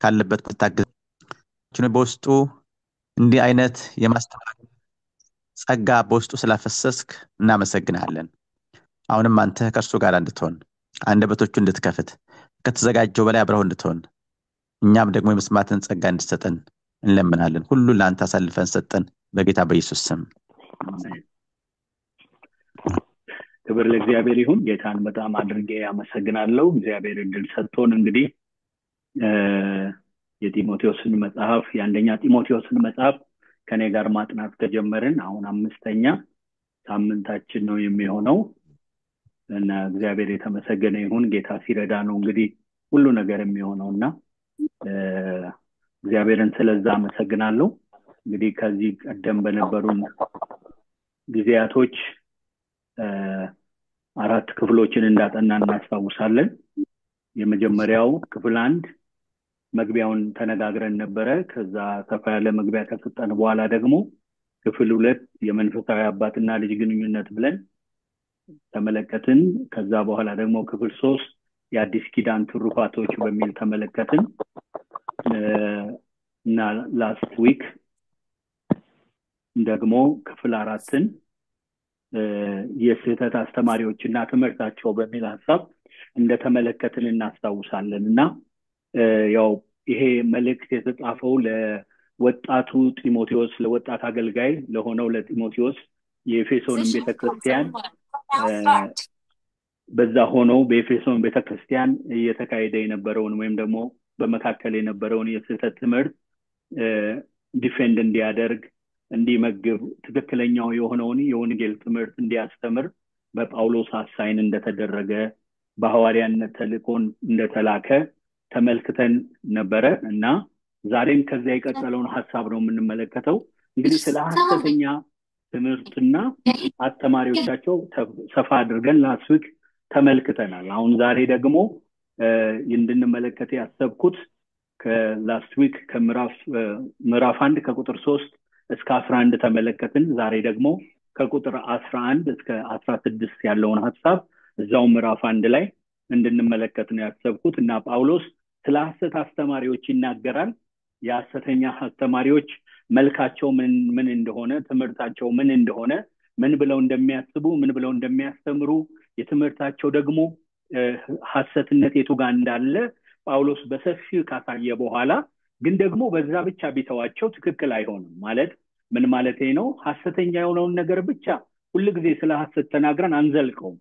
ካለበት ብታግዝ በውስጡ እንዲህ አይነት የማስተማር ጸጋ በውስጡ ስላፈሰስክ እናመሰግናለን። አሁንም አንተ ከእርሱ ጋር እንድትሆን አንደበቶቹ እንድትከፍት ከተዘጋጀው በላይ አብረው እንድትሆን እኛም ደግሞ የመስማትን ጸጋ እንድትሰጠን እንለምናለን። ሁሉ ለአንተ አሳልፈን ሰጠን በጌታ በኢየሱስ ስም። ክብር ለእግዚአብሔር ይሁን። ጌታን በጣም አድርጌ አመሰግናለሁ። እግዚአብሔር እድል ሰጥቶን እንግዲህ የጢሞቴዎስን መጽሐፍ የአንደኛ ጢሞቴዎስን መጽሐፍ ከኔ ጋር ማጥናት ከጀመርን አሁን 5ኛ ሳምንታችን ነው የሚሆነው እና እግዚአብሔር የተመሰገነ ይሁን። ጌታ ሲረዳ ነው እንግዲህ ሁሉ ነገር የሚሆነውና እግዚአብሔርን ስለዛ አመሰግናለሁ። እንግዲህ ከዚህ ቀደም በነበሩን ጊዜያቶች 4 ክፍሎችን እንዳጠናን እናስታውሳለን። የመጀመሪያው ክፍል 1 መግቢያውን ተነጋግረን ነበረ። ከዛ ሰፋ ያለ መግቢያ ከሰጠን በኋላ ደግሞ ክፍል 2 የመንፈሳዊ አባትና ልጅ ግንኙነት ብለን ተመለከትን። ከዛ በኋላ ደግሞ ክፍል 3 የአዲስ ኪዳን ትሩፋቶች በሚል ተመለከትን እና ላስት ዊክ ደግሞ ክፍል 4ን የስህተት አስተማሪዎችና ትምህርታቸው በሚል ሐሳብ እንደተመለከትን እናስታውሳለንና ያው ይሄ መልእክት የተጻፈው ለወጣቱ ጢሞቴዎስ ለወጣት አገልጋይ ለሆነው ለጢሞቴዎስ የኤፌሶን ቤተክርስቲያን በዛ ሆነው በኤፌሶን ቤተክርስቲያን እየተካሄደ የነበረውን ወይም ደግሞ በመካከል የነበረውን የስህተት ትምህርት ዲፌንድ እንዲያደርግ እንዲመግብ ትክክለኛው የሆነውን የወንጌል ትምህርት እንዲያስተምር በጳውሎስ አሳይን እንደተደረገ በሐዋርያነት ተልእኮን እንደተላከ ተመልክተን ነበረ እና ዛሬም ከዛ የቀጠለውን ሐሳብ ነው የምንመለከተው። እንግዲህ ስለ ሐሰተኛ ትምህርትና አስተማሪዎቻቸው ሰፋ አድርገን ላስዊክ ተመልክተናል። አሁን ዛሬ ደግሞ እንድንመለከት ያሰብኩት ከላስት ዊክ ከምዕራፍ 1 ከቁጥር 3 እስከ 11 ተመለከትን። ዛሬ ደግሞ ከቁጥር 11 እስከ 16 ያለውን ሐሳብ እዛው ምዕራፍ 1 ላይ እንድንመለከት ነው ያሰብኩት እና ጳውሎስ ስለ ሐሰት አስተማሪዎች ይናገራል። የሐሰተኛ አስተማሪዎች መልካቸው ምን እንደሆነ ትምህርታቸው ምን እንደሆነ ምን ብለው እንደሚያስቡ ምን ብለው እንደሚያስተምሩ የትምህርታቸው ደግሞ ሐሰትነት የቱ ጋር እንዳለ ጳውሎስ በሰፊው ካሳየ በኋላ ግን ደግሞ በዛ ብቻ ቢተዋቸው ትክክል አይሆንም ማለት ምን ማለት ነው? ሐሰተኛ የሆነውን ነገር ብቻ ሁሉ ጊዜ ስለ ሐሰት ተናግረን አንዘልቀውም።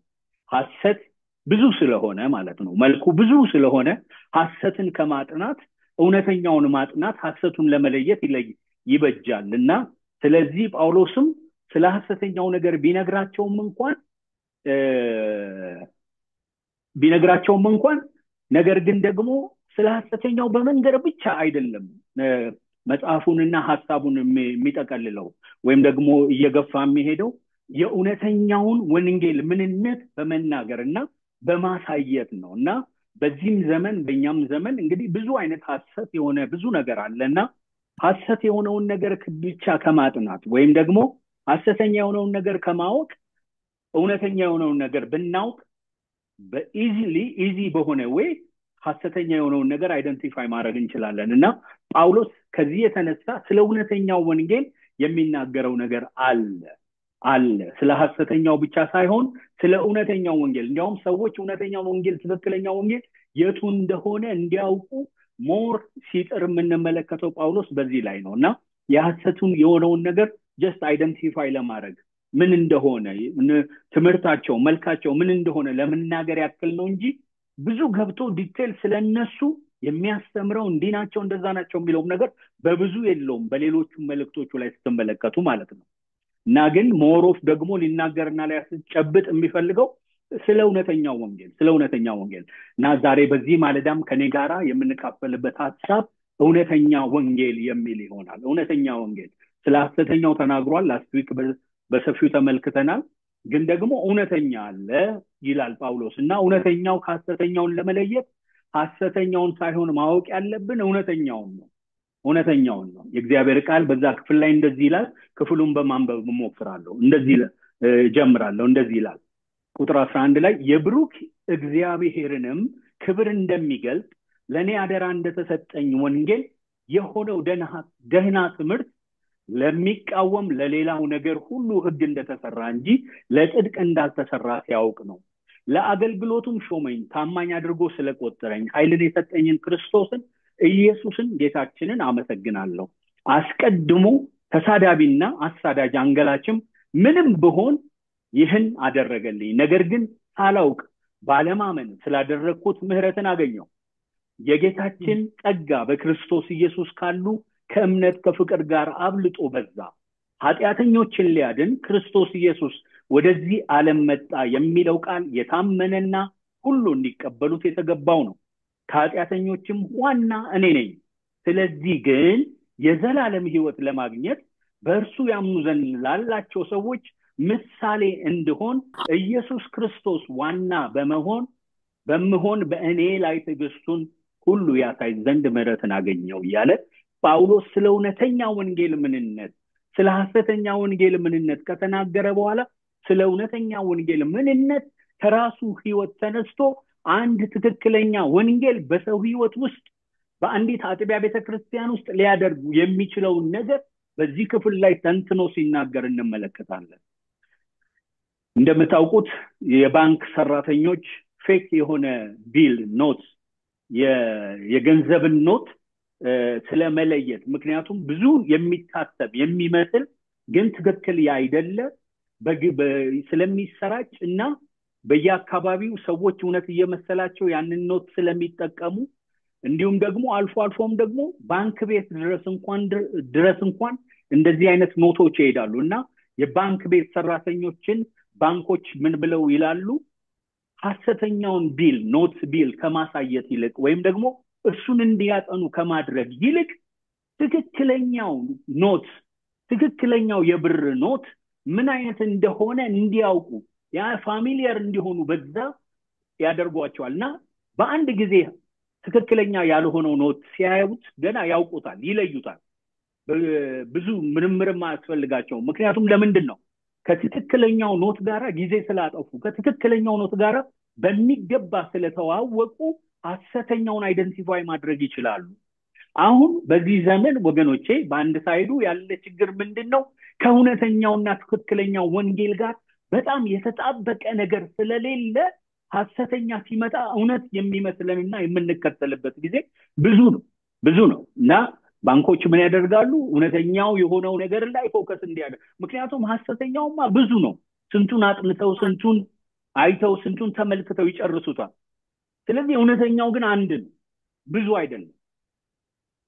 ሐሰት ብዙ ስለሆነ ማለት ነው መልኩ ብዙ ስለሆነ ሐሰትን ከማጥናት እውነተኛውን ማጥናት ሐሰቱን ለመለየት ይበጃልና ስለዚህ ጳውሎስም ስለ ሐሰተኛው ነገር ቢነግራቸውም እንኳን ነገር ግን ደግሞ ስለ ሐሰተኛው በመንገር ብቻ አይደለም መጽሐፉንና ሐሳቡን የሚጠቀልለው ወይም ደግሞ እየገፋ የሚሄደው የእውነተኛውን ወንጌል ምንነት በመናገርና በማሳየት ነውና በዚህም ዘመን በእኛም ዘመን እንግዲህ ብዙ አይነት ሐሰት የሆነ ብዙ ነገር አለና ሐሰት የሆነውን ነገር ብቻ ከማጥናት ወይም ደግሞ ሐሰተኛ የሆነውን ነገር ከማወቅ እውነተኛ የሆነውን ነገር ብናውቅ ኢዚ በሆነ ወይ ሐሰተኛ የሆነውን ነገር አይደንቲፋይ ማድረግ እንችላለንና ጳውሎስ ከዚህ የተነሳ ስለ እውነተኛው ወንጌል የሚናገረው ነገር አለ ስለ ሐሰተኛው ብቻ ሳይሆን ስለ እውነተኛው ወንጌል እንዲያውም ሰዎች እውነተኛው ወንጌል ትክክለኛው ወንጌል የቱ እንደሆነ እንዲያውቁ ሞር ሲጥር የምንመለከተው ጳውሎስ በዚህ ላይ ነውና የሐሰቱን የሆነውን ነገር ጀስት አይደንቲፋይ ለማድረግ ምን እንደሆነ ትምህርታቸው መልካቸው ምን እንደሆነ ለመናገር ያክል ነው እንጂ ብዙ ገብቶ ዲቴል ስለነሱ የሚያስተምረው እንዲናቸው እንደዛ ናቸው የሚለው ነገር በብዙ የለውም በሌሎቹ መልእክቶቹ ላይ ስትመለከቱ ማለት ነው። እና ግን ሞሮፍ ደግሞ ሊናገርና ሊያስጨብጥ የሚፈልገው ስለ እውነተኛው ወንጌል እና ዛሬ በዚህ ማለዳም ከኔ ጋራ የምንካፈልበት ሐሳብ እውነተኛ ወንጌል የሚል ይሆናል። እውነተኛ ወንጌል ስለ ሐሰተኛው ተናግሯል። ላስት ዊክ በሰፊው ተመልክተናል። ግን ደግሞ እውነተኛ አለ ይላል ጳውሎስ እና እውነተኛው ከሐሰተኛውን ለመለየት ሐሰተኛውን ሳይሆን ማወቅ ያለብን እውነተኛውን ነው። የእግዚአብሔር ቃል በዛ ክፍል ላይ እንደዚህ ይላል። ክፍሉን በማንበብ ሞክራለሁ። እንደዚህ ጀምራለሁ። እንደዚህ ይላል ቁጥር 11 ላይ የብሩክ እግዚአብሔርንም ክብር እንደሚገልጥ ለኔ አደራ እንደተሰጠኝ ወንጌል የሆነው ደህና ትምህርት ለሚቃወም ለሌላው ነገር ሁሉ ሕግ እንደተሰራ እንጂ ለጽድቅ እንዳልተሰራ ሲያውቅ ነው። ለአገልግሎቱም ሾመኝ፣ ታማኝ አድርጎ ስለቆጠረኝ ኃይልን የሰጠኝን ክርስቶስን ኢየሱስን ጌታችንን አመሰግናለሁ። አስቀድሞ ተሳዳቢና አሳዳጅ አንገላችም ምንም ብሆን ይህን አደረገልኝ። ነገር ግን ሳላውቅ ባለማመን ስላደረግኩት ምህረትን አገኘው። የጌታችን ጸጋ በክርስቶስ ኢየሱስ ካሉ ከእምነት ከፍቅር ጋር አብልጦ በዛ። ኃጢአተኞችን ሊያድን ክርስቶስ ኢየሱስ ወደዚህ ዓለም መጣ የሚለው ቃል የታመነና ሁሉ እንዲቀበሉት የተገባው ነው። ከኃጢአተኞችም ዋና እኔ ነኝ። ስለዚህ ግን የዘላለም ሕይወት ለማግኘት በእርሱ ያምኑ ዘንድ ላላቸው ሰዎች ምሳሌ እንድሆን ኢየሱስ ክርስቶስ ዋና በመሆን በእኔ ላይ ትዕግስቱን ሁሉ ያሳይ ዘንድ ምህረትን አገኘው እያለ ጳውሎስ ስለ እውነተኛ ወንጌል ምንነት ስለ ሐሰተኛ ወንጌል ምንነት ከተናገረ በኋላ ስለ እውነተኛ ወንጌል ምንነት ከራሱ ሕይወት ተነስቶ አንድ ትክክለኛ ወንጌል በሰው ሕይወት ውስጥ በአንዲት አጥቢያ ቤተክርስቲያን ውስጥ ሊያደርጉ የሚችለውን ነገር በዚህ ክፍል ላይ ተንትኖ ሲናገር እንመለከታለን። እንደምታውቁት የባንክ ሰራተኞች ፌክ የሆነ ቢል ኖት የገንዘብን ኖት ስለመለየት ምክንያቱም ብዙ የሚታሰብ የሚመስል ግን ትክክል ያይደለ ስለሚሰራጭ እና በየአካባቢው ሰዎች እውነት እየመሰላቸው ያንን ኖት ስለሚጠቀሙ እንዲሁም ደግሞ አልፎም ደግሞ ባንክ ቤት ድረስ እንኳን እንደዚህ አይነት ኖቶች ይሄዳሉ እና የባንክ ቤት ሰራተኞችን ባንኮች ምን ብለው ይላሉ? ሐሰተኛውን ቢል ኖት ቢል ከማሳየት ይልቅ ወይም ደግሞ እሱን እንዲያጠኑ ከማድረግ ይልቅ ትክክለኛው የብር ኖት ምን አይነት እንደሆነ እንዲያውቁ ያ ፋሚሊየር እንዲሆኑ በዛ ያደርጓቸዋልና በአንድ ጊዜ ትክክለኛ ያልሆነው ኖት ሲያዩት ገና ያውቁታል፣ ይለዩታል። ብዙ ምርምርም አያስፈልጋቸው። ምክንያቱም ለምንድን ነው? ከትክክለኛው ኖት ጋራ ጊዜ ስላጠፉ ከትክክለኛው ኖት ጋራ በሚገባ ስለተዋወቁ ሐሰተኛውን አይደንቲፋይ ማድረግ ይችላሉ። አሁን በዚህ ዘመን ወገኖቼ በአንድ ሳይዱ ያለ ችግር ምንድነው? ከእውነተኛውና ትክክለኛው ወንጌል ጋር በጣም የተጣበቀ ነገር ስለሌለ ሐሰተኛ ሲመጣ እውነት የሚመስለንና የምንከተልበት ጊዜ ብዙ ነው እና ባንኮች ምን ያደርጋሉ? እውነተኛው የሆነው ነገር ላይ ፎከስ እንዲያደርግ። ምክንያቱም ሐሰተኛውማ ብዙ ነው። ስንቱን አጥንተው ስንቱን አይተው ስንቱን ተመልክተው ይጨርሱታል። ስለዚህ እውነተኛው ግን አንድ ነው፣ ብዙ አይደለም።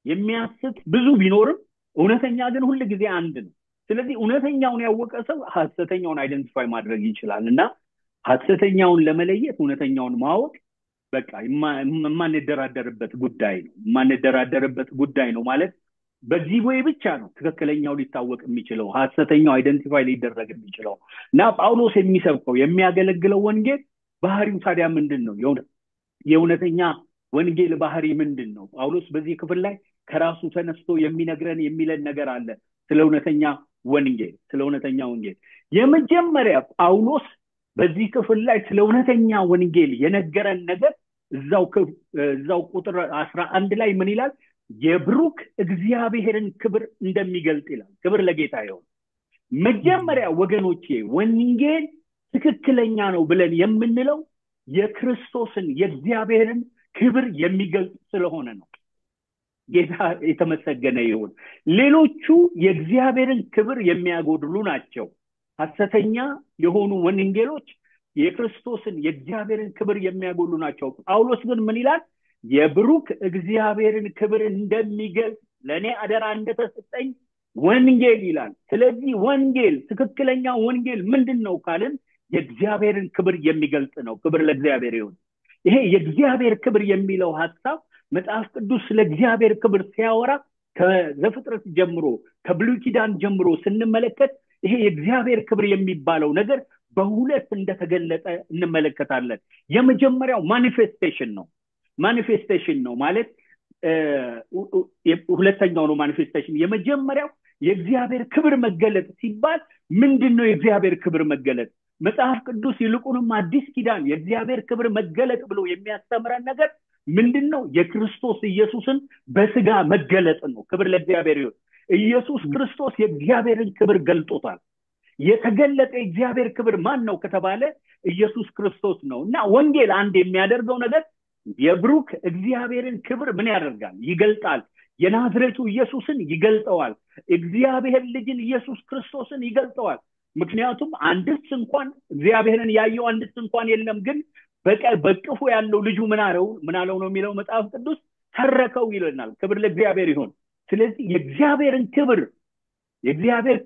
የሚያስት ብዙ ቢኖርም እውነተኛ ግን ሁሉ ጊዜ አንድ ነው። ስለዚህ እውነተኛውን ያወቀ ሰው ሐሰተኛውን አይደንቲፋይ ማድረግ ይችላል እና ሐሰተኛውን ለመለየት እውነተኛውን ማወቅ በቃ የማንደራደርበት ጉዳይ ነው ማለት በዚህ ወይ ብቻ ነው ትክክለኛው ሊታወቅ የሚችለው ሐሰተኛው አይደንቲፋይ ሊደረግ የሚችለው እና ጳውሎስ የሚሰብከው የሚያገለግለው ወንጌል ባህሪው ታዲያ ምንድነው? የእውነተኛ ወንጌል ባህሪ ምንድነው? ጳውሎስ በዚህ ክፍል ላይ ከራሱ ተነስቶ የሚለን ነገር አለ ስለ እውነተኛ ወንጌል። የመጀመሪያ ጳውሎስ በዚህ ክፍል ላይ ስለ እውነተኛ ወንጌል የነገረን ነገር እዛው ቁጥር 11 ላይ ምን ይላል? የብሩክ እግዚአብሔርን ክብር እንደሚገልጥ ይላል። ክብር ለጌታ ይሁን። መጀመሪያ ወገኖቼ ወንጌል ትክክለኛ ነው ብለን የምንለው የክርስቶስን የእግዚአብሔርን ክብር የሚገልጥ ስለሆነ ነው። ጌታ የተመሰገነ ይሁን። ሌሎቹ የእግዚአብሔርን ክብር የሚያጎድሉ ናቸው። ሐሰተኛ የሆኑ ወንጌሎች የክርስቶስን የእግዚአብሔርን ክብር የሚያጎድሉ ናቸው። ጳውሎስ ግን ምን ይላል? የብሩክ እግዚአብሔርን ክብር እንደሚገልጥ ለኔ አደራ እንደተሰጠኝ ወንጌል ይላል። ስለዚህ ትክክለኛ ወንጌል ምንድነው ካልን የእግዚአብሔርን ክብር የሚገልጥ ነው። ክብር ለእግዚአብሔር ይሁን። ይሄ የእግዚአብሔር ክብር የሚለው ሐሳብ መጽሐፍ ቅዱስ ስለ እግዚአብሔር ክብር ሲያወራ ከዘፍጥረት ጀምሮ ከብሉይ ኪዳን ጀምሮ ስንመለከት ይሄ የእግዚአብሔር ክብር የሚባለው ነገር በሁለት እንደተገለጠ እንመለከታለን። የመጀመሪያው ማኒፌስቴሽን ነው ማለት ሁለተኛው ነው ማኒፌስቴሽን። የመጀመሪያው የእግዚአብሔር ክብር መገለጥ ሲባል ምንድነው የእግዚአብሔር ክብር መገለጥ? መጽሐፍ ቅዱስ ይልቁንም አዲስ ኪዳን የእግዚአብሔር ክብር መገለጥ ብሎ የሚያስተምረን ነገር ምንድነው? የክርስቶስ ኢየሱስን በስጋ መገለጥ ነው። ክብር ለእግዚአብሔር ይሁን። ኢየሱስ ክርስቶስ የእግዚአብሔርን ክብር ገልጦታል። የተገለጠ የእግዚአብሔር ክብር ማን ነው ከተባለ ኢየሱስ ክርስቶስ ነው። እና ወንጌል አንድ የሚያደርገው ነገር የብሩክ እግዚአብሔርን ክብር ምን ያደርጋል? ይገልጣል። የናዝሬቱ ኢየሱስን ይገልጠዋል። እግዚአብሔር ልጅን ኢየሱስ ክርስቶስን ይገልጠዋል። ምክንያቱም አንድስ እንኳን እግዚአብሔርን ያየው አንድስ እንኳን የለም፣ ግን በቅፉ ያለው ልጁ ምን አለው ነው የሚለው መጽሐፍ ቅዱስ፣ ተረከው ይለናል። ክብር ለእግዚአብሔር ይሁን። ስለዚህ የእግዚአብሔር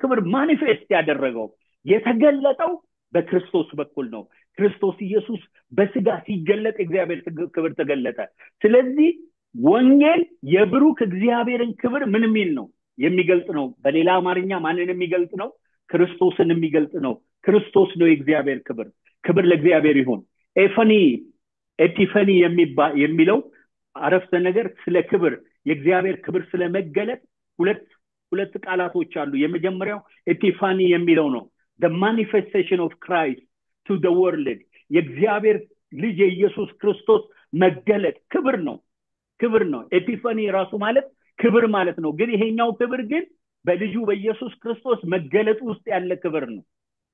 ክብር ማኒፌስት ያደረገው የተገለጠው በክርስቶስ በኩል ነው። ክርስቶስ ኢየሱስ በስጋ ሲገለጥ እግዚአብሔር ክብር ተገለጠ። ስለዚህ ወንጌል የብሩክ እግዚአብሔርን ክብር ምን የሚል ነው? የሚገልጥ ነው። በሌላ አማርኛ ማንን የሚገልጥ ነው? ክርስቶስን የሚገልጥ ነው። ክርስቶስ ነው የእግዚአብሔር ክብር። ክብር ለእግዚአብሔር ይሁን። ኤፒፋኒ የሚለው አረፍተ ነገር ስለ ክብር፣ የእግዚአብሔር ክብር ስለመገለጥ ሁለት ቃላቶች አሉ። የመጀመሪያው ኤፒፋኒ የሚለው ነው። the manifestation of Christ to the world። የእግዚአብሔር ልጅ የኢየሱስ ክርስቶስ መገለጥ ክብር ነው። ኤፒፋኒ ራሱ ማለት ክብር ማለት ነው። ግን ይሄኛው ክብር ግን በልጁ በኢየሱስ ክርስቶስ መገለጥ ውስጥ ያለ ክብር ነው።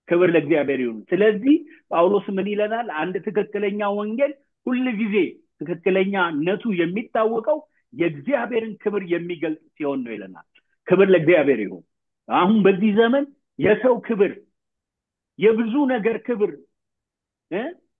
ክብር ለእግዚአብሔር ይሁን። ስለዚህ ጳውሎስ ምን ይለናል? አንድ ትክክለኛ ወንጌል ሁልጊዜ ትክክለኛነቱ የሚታወቀው የእግዚአብሔርን ክብር የሚገልጥ ሲሆን ነው ይለናል። ክብር ለእግዚአብሔር ይሁን። አሁን በዚህ ዘመን የሰው ክብር፣ የብዙ ነገር ክብር፣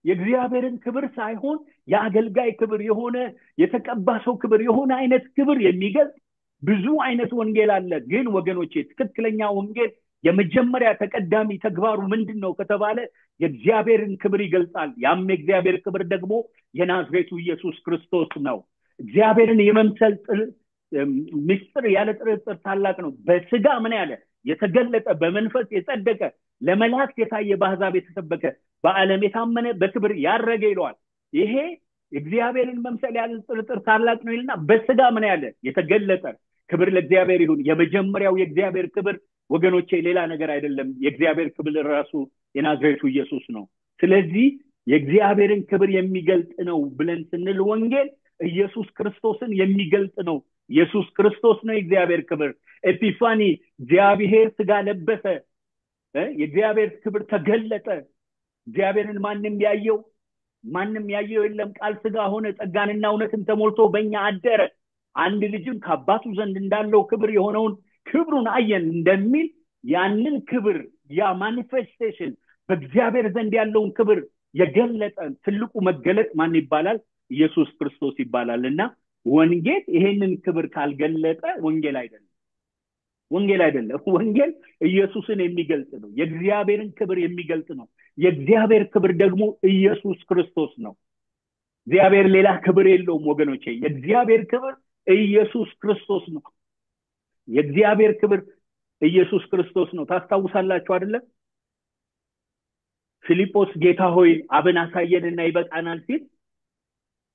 የእግዚአብሔርን ክብር ሳይሆን የአገልጋይ ክብር፣ የሆነ የተቀባ ሰው ክብር፣ የሆነ አይነት ክብር የሚገልጥ ብዙ አይነት ወንጌል አለ። ግን ወገኖቼ ትክክለኛ ወንጌል የመጀመሪያ ተቀዳሚ ተግባሩ ምንድነው ከተባለ የእግዚአብሔርን ክብር ይገልጻል። ያም የእግዚአብሔር ክብር ደግሞ የናዝሬቱ ኢየሱስ ክርስቶስ ነው። እግዚአብሔርን የመምሰል ምስጢር ያለ ጥርጥር ታላቅ ነው። በስጋ ምን ያለ የተገለጠ፣ በመንፈስ የጸደቀ፣ ለመላእክት የታየ፣ በአሕዛብ የተሰበከ፣ በዓለም የታመነ፣ በክብር ያረገ ይለዋል። ይሄ እግዚአብሔርን መምሰል ያለ ጥርጥር ታላቅ ነው ይልና በስጋ ምን ያለ የተገለጠ። ክብር ለእግዚአብሔር ይሁን። የመጀመሪያው የእግዚአብሔር ክብር ወገኖቼ ሌላ ነገር አይደለም። የእግዚአብሔር ክብር ራሱ የናዝሬቱ ኢየሱስ ነው። ስለዚህ የእግዚአብሔርን ክብር የሚገልጥ ነው ብለን ስንል ወንጌል ኢየሱስ ክርስቶስን የሚገልጥ ነው። ኢየሱስ ክርስቶስ ነው የእግዚአብሔር ክብር። ኤፒፋኒ እግዚአብሔር ስጋ ለበሰ፣ የእግዚአብሔር ክብር ተገለጠ። እግዚአብሔርን ማንም ያየው የለም። ቃል ስጋ ሆነ፣ ጸጋንና እውነትን ተሞልቶ በእኛ አደረ። አንድ ልጅም ከአባቱ ዘንድ እንዳለው ክብር የሆነውን ክብሩን አየን እንደሚል ያንን ክብር፣ ያ ማኒፌስቴሽን በእግዚአብሔር ዘንድ ያለውን ክብር የገለጠ ትልቁ መገለጥ ማን ይባላል? ኢየሱስ ክርስቶስ ይባላል። እና ወንጌል ይሄንን ክብር ካልገለጠ ወንጌል አይደለም። ወንጌል ኢየሱስን የሚገልጥ ነው። የእግዚአብሔርን ክብር የሚገልጥ ነው። የእግዚአብሔር ክብር ደግሞ ኢየሱስ ክርስቶስ ነው። እግዚአብሔር ሌላ ክብር የለውም ወገኖቼ። የእግዚአብሔር ክብር ኢየሱስ ክርስቶስ ነው። የእግዚአብሔር ክብር ኢየሱስ ክርስቶስ ነው። ታስታውሳላችሁ አይደለ? ፊልጶስ ጌታ ሆይ አብን አሳየንና ይበቃናል ሲል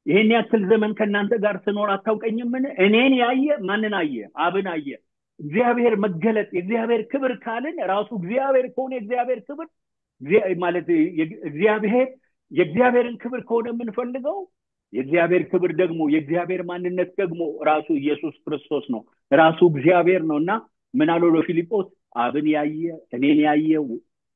ይሄን ያክል ዘመን ከናንተ ጋር ስኖር አታውቀኝምን? እኔን ያየ ማንን አየ? አብን አየ። እግዚአብሔር መገለጥ፣ የእግዚአብሔር ክብር ካልን ራሱ እግዚአብሔር ከሆነ የእግዚአብሔር ክብር ማለት የእግዚአብሔርን ክብር ከሆነ የምንፈልገው የእግዚአብሔር ክብር ደግሞ የእግዚአብሔር ማንነት ደግሞ ራሱ ኢየሱስ ክርስቶስ ነው። ራሱ እግዚአብሔር ነውና ምን አለው ለፊልጶስ? አብን ያየ እኔን ያየ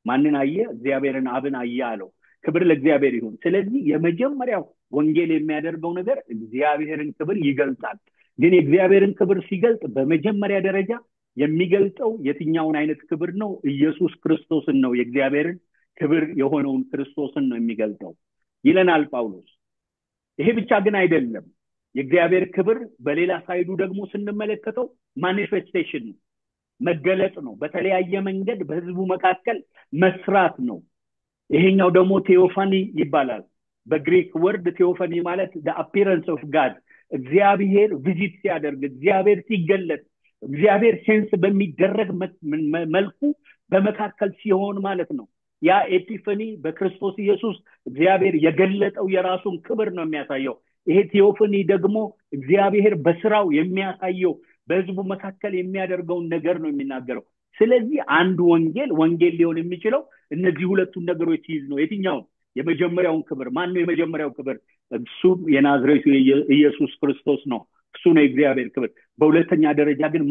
ማንን አየ? እግዚአብሔርን አብን አየ አለው። ክብር ለእግዚአብሔር ይሁን። ስለዚህ የመጀመሪያው ወንጌል የሚያደርገው ነገር እግዚአብሔርን ክብር ይገልጻል። ግን የእግዚአብሔርን ክብር ሲገልጥ በመጀመሪያ ደረጃ የሚገልጠው የትኛውን አይነት ክብር ነው? ኢየሱስ ክርስቶስን ነው። የእግዚአብሔርን ክብር የሆነውን ክርስቶስን ነው የሚገልጠው ይለናል ጳውሎስ። ይሄ ብቻ ግን አይደለም። የእግዚአብሔር ክብር በሌላ ሳይዱ ደግሞ ስንመለከተው ማኒፌስቴሽን ነው፣ መገለጥ ነው። በተለያየ መንገድ በህዝቡ መካከል መስራት ነው። ይሄኛው ደግሞ ቴዎፋኒ ይባላል። በግሪክ ወርድ ቴዎፋኒ ማለት the appearance of God፣ እግዚአብሔር ቪዚት ሲያደርግ፣ እግዚአብሔር ሲገለጥ፣ እግዚአብሔር ሴንስ በሚደረግ መልኩ በመካከል ሲሆን ማለት ነው። ያ ኤፒፋኒ በክርስቶስ ኢየሱስ እግዚአብሔር የገለጠው የራሱን ክብር ነው የሚያሳየው። ይሄ ቴዎፋኒ ደግሞ እግዚአብሔር በስራው የሚያሳየው በህዝቡ መካከል የሚያደርገውን ነገር ነው የሚናገረው። ስለዚህ አንድ ወንጌል ሊሆን የሚችለው እነዚህ ሁለቱን ነገሮች ይይዝ ነው። የትኛው የመጀመሪያውን ክብር ማን ነው? የመጀመሪያው ክብር እሱ የናዝሬቱ ኢየሱስ ክርስቶስ ነው። እሱ ነው የእግዚአብሔር ክብር። በሁለተኛ ደረጃ ግን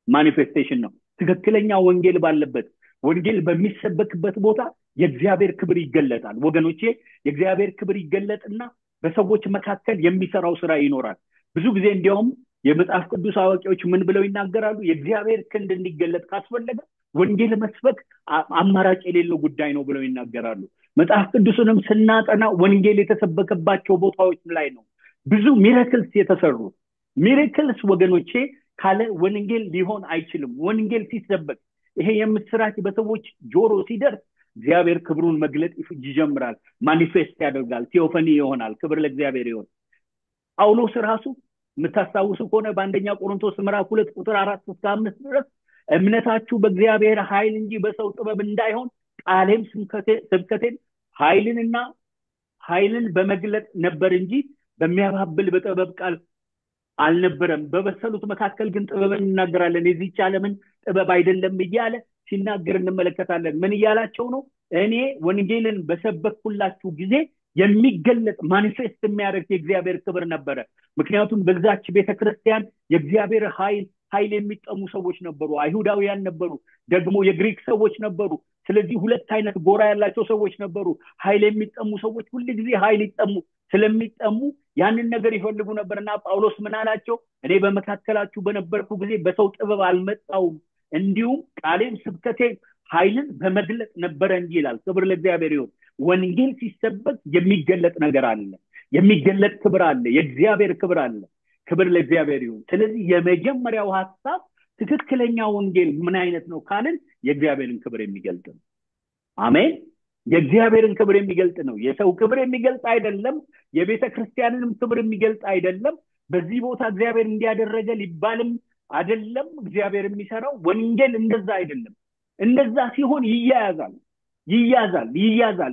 ማኒፌስቴሽን ነው። ትክክለኛ ወንጌል ባለበት ወንጌል በሚሰበክበት ቦታ የእግዚአብሔር ክብር ይገለጣል። ወገኖቼ የእግዚአብሔር ክብር ይገለጥና በሰዎች መካከል የሚሰራው ስራ ይኖራል። ብዙ ጊዜ እንዲያውም የመጽሐፍ ቅዱስ አዋቂዎች ምን ብለው ይናገራሉ? የእግዚአብሔር ክንድ እንዲገለጥ ካስፈለገ ወንጌል መስበክ አማራጭ የሌለው ጉዳይ ነው ብለው ይናገራሉ። መጽሐፍ ቅዱስንም ስናጠና ወንጌል የተሰበከባቸው ቦታዎች ላይ ነው ብዙ ሚራክልስ የተሰሩት። ሚራክልስ ወገኖቼ ካለ ወንጌል ሊሆን አይችልም። ወንጌል ሲሰበክ ይሄ የምስራች በሰዎች ጆሮ ሲደርስ እግዚአብሔር ክብሩን መግለጥ ይጀምራል፣ ማኒፌስት ያደርጋል፣ ቴዎፈኒ ይሆናል። ክብር ለእግዚአብሔር ይሁን። ጳውሎስ ራሱ የምታስታውሱ ከሆነ በአንደኛ ቆሮንቶስ ምዕራፍ 2 ቁጥር 4-5 ድረስ እምነታችሁ በእግዚአብሔር ኃይል እንጂ በሰው ጥበብ እንዳይሆን ቃሌም ስብከቴን ኃይልን በመግለጥ ነበር እንጂ በሚያባብል በጥበብ ቃል አልነበረም። በበሰሉት መካከል ግን ጥበብን እናገራለን፣ የዚህች ዓለምን ጥበብ አይደለም እያለ ሲናገር እንመለከታለን። ምን እያላቸው ነው? እኔ ወንጌልን በሰበክኩላችሁ ጊዜ የሚገለጥ ማኒፌስት የሚያደርግ የእግዚአብሔር ክብር ነበረ። ምክንያቱም በዛች ቤተክርስቲያን የእግዚአብሔር ኃይል የሚጠሙ ሰዎች ነበሩ። አይሁዳውያን ነበሩ፣ ደግሞ የግሪክ ሰዎች ነበሩ። ስለዚህ ሁለት አይነት ጎራ ያላቸው ሰዎች ነበሩ። ኃይል የሚጠሙ ሰዎች ሁልጊዜ ኃይል ስለሚጠሙ ያንን ነገር ይፈልጉ ነበርና ጳውሎስ ምን አላቸው? እኔ በመካከላችሁ በነበርኩ ጊዜ በሰው ጥበብ አልመጣሁም፣ እንዲሁም ቃሌም ስብከቴ ኃይልን በመግለጥ ነበረ እንጂ ይላል። ክብር ለእግዚአብሔር ይሁን። ወንጌል ሲሰበክ የሚገለጥ ነገር አለ፣ የሚገለጥ ክብር አለ፣ የእግዚአብሔር ክብር አለ። ክብር ለእግዚአብሔር ይሁን። ስለዚህ የመጀመሪያው ሐሳብ ትክክለኛ ወንጌል ምን አይነት ነው ካልን የእግዚአብሔርን ክብር የሚገልጥ ነው። አሜን። የእግዚአብሔርን ክብር የሚገልጥ ነው። የሰው ክብር የሚገልጥ አይደለም። የቤተ ክርስቲያንንም ክብር የሚገልጥ አይደለም። በዚህ ቦታ እግዚአብሔር እንዲያደረገ ሊባልም አይደለም። እግዚአብሔር የሚሰራው ወንጌል እንደዛ አይደለም። እንደዛ ሲሆን ይያዛል።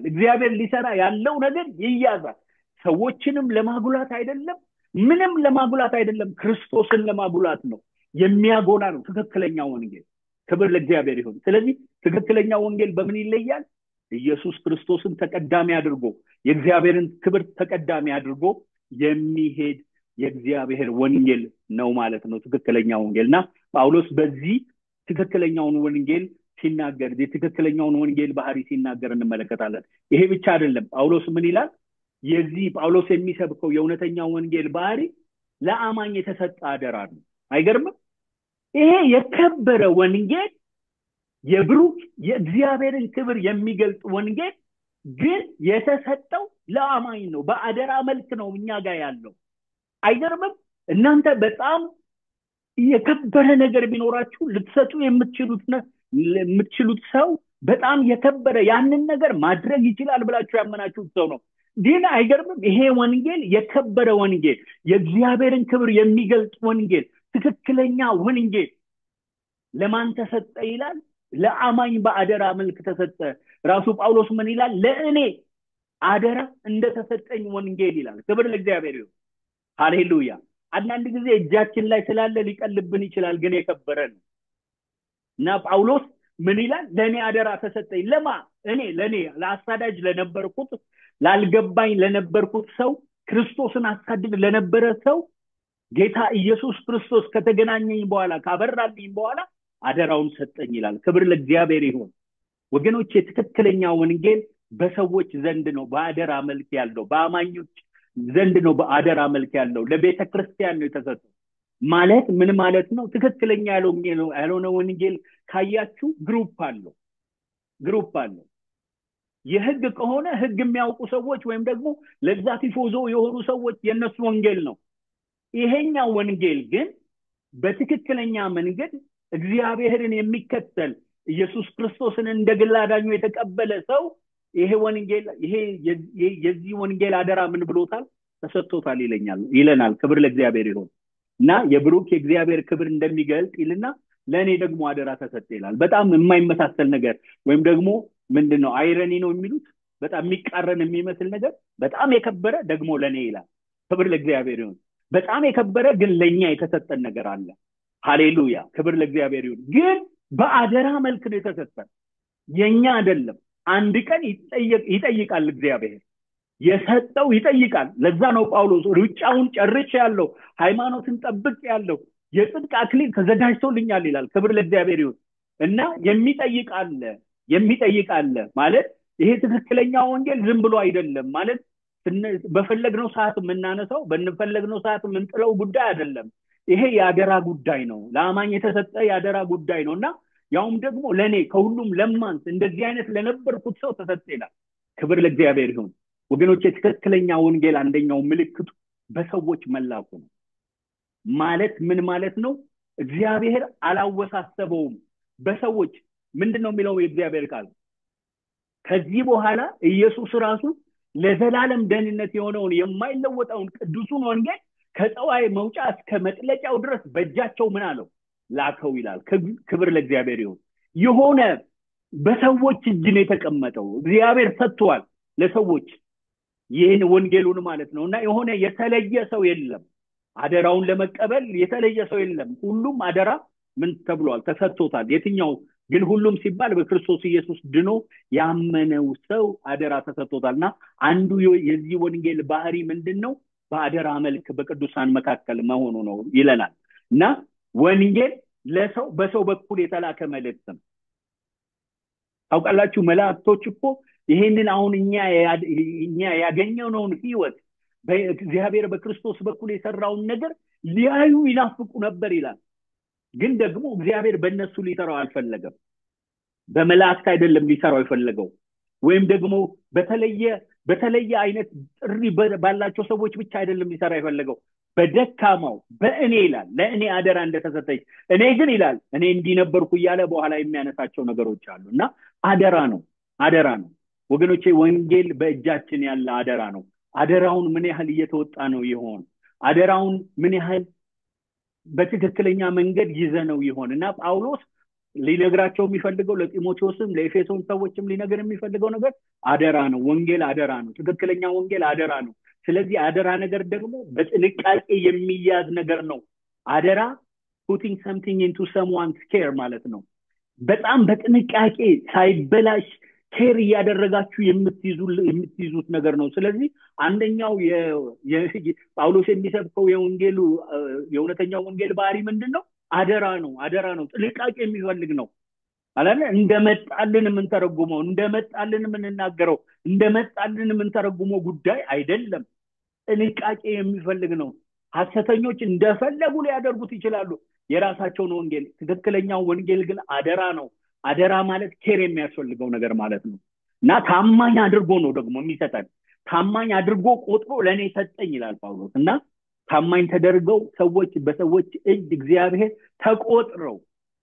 እግዚአብሔር ሊሰራ ያለው ነገር ይያዛል። ሰዎችንም ለማጉላት አይደለም፣ ምንም ለማጉላት አይደለም፣ ክርስቶስን ለማጉላት ነው። የሚያጎላ ነው ትክክለኛ ወንጌል። ክብር ለእግዚአብሔር ይሁን። ስለዚህ ትክክለኛ ወንጌል በምን ይለያል? ኢየሱስ ክርስቶስን ተቀዳሚ አድርጎ የእግዚአብሔርን ክብር ተቀዳሚ አድርጎ የሚሄድ የእግዚአብሔር ወንጌል ነው ማለት ነው ትክክለኛ ወንጌልና ጳውሎስ በዚህ ትክክለኛውን ወንጌል ሲናገር የትክክለኛውን ወንጌል ባህሪ ሲናገር እንመለከታለን። ይሄ ብቻ አይደለም። ጳውሎስ ምን ይላል? የዚህ ጳውሎስ የሚሰብከው የእውነተኛው ወንጌል ባህሪ ለአማኝ የተሰጠ አደራ ነው። አይገርምም? ይሄ የከበረ ወንጌል የብሩክ የእግዚአብሔርን ክብር የሚገልጥ ወንጌል ግን የተሰጠው ለአማኝ ነው። በአደራ መልክ ነው እኛ ጋር ያለው። አይገርምም? እናንተ በጣም የከበረ ነገር ቢኖራችሁ ልትሰጡ የምትችሉት ሰው በጣም የከበረ ያንን ነገር ማድረግ ይችላል ብላችሁ ያመናችሁት ሰው ነው። ግን አይገርምም? ይሄ ወንጌል የከበረ ወንጌል፣ የእግዚአብሔርን ክብር የሚገልጥ ወንጌል፣ ትክክለኛ ወንጌል ለማን ተሰጠ ይላል? ለአማኝ በአደራ መልክ ተሰጠ። ራሱ ጳውሎስ ምን ይላል? ለእኔ አደራ እንደተሰጠኝ ወንጌል ይላል። ክብር ለእግዚአብሔር ይሁን። ሃሌሉያ። አንዳንድ ጊዜ እጃችን ላይ ስላለ ሊቀልብን ይችላል፣ ግን የከበረ ነው እና ጳውሎስ ምን ይላል? ለእኔ አደራ ተሰጠኝ። ለእኔ ለአሳዳጅ ለነበርኩት፣ ላልገባኝ ለነበርኩት ሰው፣ ክርስቶስን አሳድድ ለነበረ ሰው ጌታ ኢየሱስ ክርስቶስ ከተገናኘኝ በኋላ ካበራልኝ በኋላ አደራውን ሰጠኝ ይላል። ክብር ለእግዚአብሔር ይሁን። ወገኖች ትክክለኛ ወንጌል በሰዎች ዘንድ ነው በአደራ መልክ ያለው፣ በአማኞች ዘንድ ነው በአደራ መልክ ያለው። ለቤተ ክርስቲያን ነው የተሰጠው። ማለት ምን ማለት ነው? ትክክለኛ ያልሆነ ወንጌል ካያችሁ ግሩፕ አለው። የህግ ከሆነ ህግ የሚያውቁ ሰዎች ወይም ደግሞ ለዛ ቲፎዞ የሆኑ ሰዎች የነሱ ወንጌል ነው። ይሄኛው ወንጌል ግን በትክክለኛ መንገድ እግዚአብሔርን የሚከተል ኢየሱስ ክርስቶስን እንደ ግል አዳኙ የተቀበለ ሰው ይሄ የዚህ ወንጌል አደራ ምን ብሎታል? ተሰጥቶታል ይለናል። ክብር ለእግዚአብሔር ይሁን እና የብሩክ የእግዚአብሔር ክብር እንደሚገልጥ ይልና ለእኔ ደግሞ አደራ ተሰጠ ይላል። በጣም የማይመሳሰል ነገር ወይም ደግሞ ምንድነው አይረኒ ነው የሚሉት፣ በጣም የሚቃረን የሚመስል ነገር። በጣም የከበረ ደግሞ ለእኔ ይላል። ክብር ለእግዚአብሔር ይሁን። በጣም የከበረ ግን ለእኛ የተሰጠን ነገር አለ። ሃሌሉያ ክብር ለእግዚአብሔር ይሁን ግን በአደራ መልክ ነው የተሰጠን የኛ አይደለም አንድ ቀን ይጠይቃል እግዚአብሔር የሰጠው ይጠይቃል ለዛ ነው ጳውሎስ ሩጫውን ጨርሻለሁ ሃይማኖትን ጠብቄያለሁ የጽድቅ አክሊል ተዘጋጅቶልኛል ይላል ክብር ለእግዚአብሔር ይሁን እና የሚጠይቅ አለ ማለት ይሄ ትክክለኛ ወንጌል ዝም ብሎ አይደለም ማለት በፈለግነው ሰዓት የምናነሳው በእንፈለግነው ሰዓት የምንጥለው ጉዳይ አይደለም ይሄ የአደራ ጉዳይ ነው ለአማኝ የተሰጠ የአደራ ጉዳይ ነውና ያውም ደግሞ ለኔ ከሁሉም ለማንስ እንደዚህ አይነት ለነበርኩት ሰው ተሰጥቷል ክብር ለእግዚአብሔር ይሁን ወገኖቼ ትክክለኛ ወንጌል አንደኛው ምልክቱ በሰዎች መላኩ ነው ማለት ምን ማለት ነው እግዚአብሔር አላወሳሰበውም በሰዎች ምንድነው የሚለው የእግዚአብሔር ቃል ከዚህ በኋላ ኢየሱስ ራሱ ለዘላለም ደህንነት የሆነውን የማይለወጠውን ቅዱሱን ወንጌል ከፀዋይ መውጫ እስከ መጥለቂያው ድረስ በእጃቸው ምን አለው ላከው ይላል ክብር ለእግዚአብሔር ይሁን የሆነ በሰዎች እጅ ነው የተቀመጠው እግዚአብሔር ሰጥቷል ለሰዎች ይህን ወንጌሉን ማለት ነውና የሆነ የተለየ ሰው የለም አደራውን ለመቀበል የተለየ ሰው የለም ሁሉም አደራ ምን ተብሏል ተሰጥቶታል የትኛው ግን ሁሉም ሲባል በክርስቶስ ኢየሱስ ድኖ ያመነው ሰው አደራ ተሰጥቶታልና አንዱ የዚህ ወንጌል ባህሪ ምንድነው በአደራ መልክ በቅዱሳን መካከል መሆኑ ነው ይለናል እና ወንጌል ለሰው በሰው በኩል የተላከ መልእክት ነው ታውቃላችሁ መላእክቶች እኮ ይሄንን አሁን እኛ ያገኘነውን ህይወት በእግዚአብሔር በክርስቶስ በኩል የሰራውን ነገር ሊያዩ ይናፍቁ ነበር ይላል ግን ደግሞ እግዚአብሔር በእነሱ ሊሰራው አልፈለገም በመላእክት አይደለም ሊሰራው የፈለገው ወይም ደግሞ በተለየ አይነት ጥሪ ባላቸው ሰዎች ብቻ አይደለም ሊሰራ የፈለገው በደካማው በእኔ ይላል ለእኔ አደራ እንደተሰጠኝ እኔ ግን ይላል እኔ እንዲነበርኩ እያለ በኋላ የሚያነሳቸው ነገሮች አሉና አደራ ነው ወገኖቼ ወንጌል በእጃችን ያለ አደራ ነው አደራውን ምን ያህል እየተወጣ ነው ይሆን አደራውን ምን ያህል በትክክለኛ መንገድ ይዘነው ይሆንና ጳውሎስ ሊነግራቸው የሚፈልገው ለጢሞቴዎስም ለኤፌሶን ሰዎችም ሊነገር የሚፈልገው ነገር አደራ ነው ወንጌል አደራ ነው ትክክለኛ ወንጌል አደራ ነው ስለዚህ አደራ ነገር ደግሞ በጥንቃቄ የሚያዝ ነገር ነው አደራ putting something into someone's care ማለት ነው በጣም በጥንቃቄ ሳይበላሽ ኬር ያደረጋችሁ የምትይዙት ነገር ነው ስለዚህ አንደኛው ጳውሎስ የሚሰብከው የእውነተኛው ወንጌል ባህሪ ምንድነው አደራ ነው ጥንቃቄ የሚፈልግ ነው አላለ እንደመጣልን የምንናገረው እንደመጣልን የምንተረጉመው ጉዳይ አይደለም ጥንቃቄ የሚፈልግ ነው ሐሰተኞች እንደፈለጉ ሊያደርጉት ይችላሉ የራሳቸውን ወንጌል ትክክለኛው ወንጌል ግን አደራ ነው አደራ ማለት ኬር የሚያስፈልገው ነገር ማለት ነው እና ታማኝ አድርጎ ነው ደግሞ የሚሰጠን ታማኝ አድርጎ ቆጥሮ ለኔ ሰጠኝ ይላል ጳውሎስ እና ታማኝ ተደርገው በሰዎች እጅ እግዚአብሔር ተቆጥረው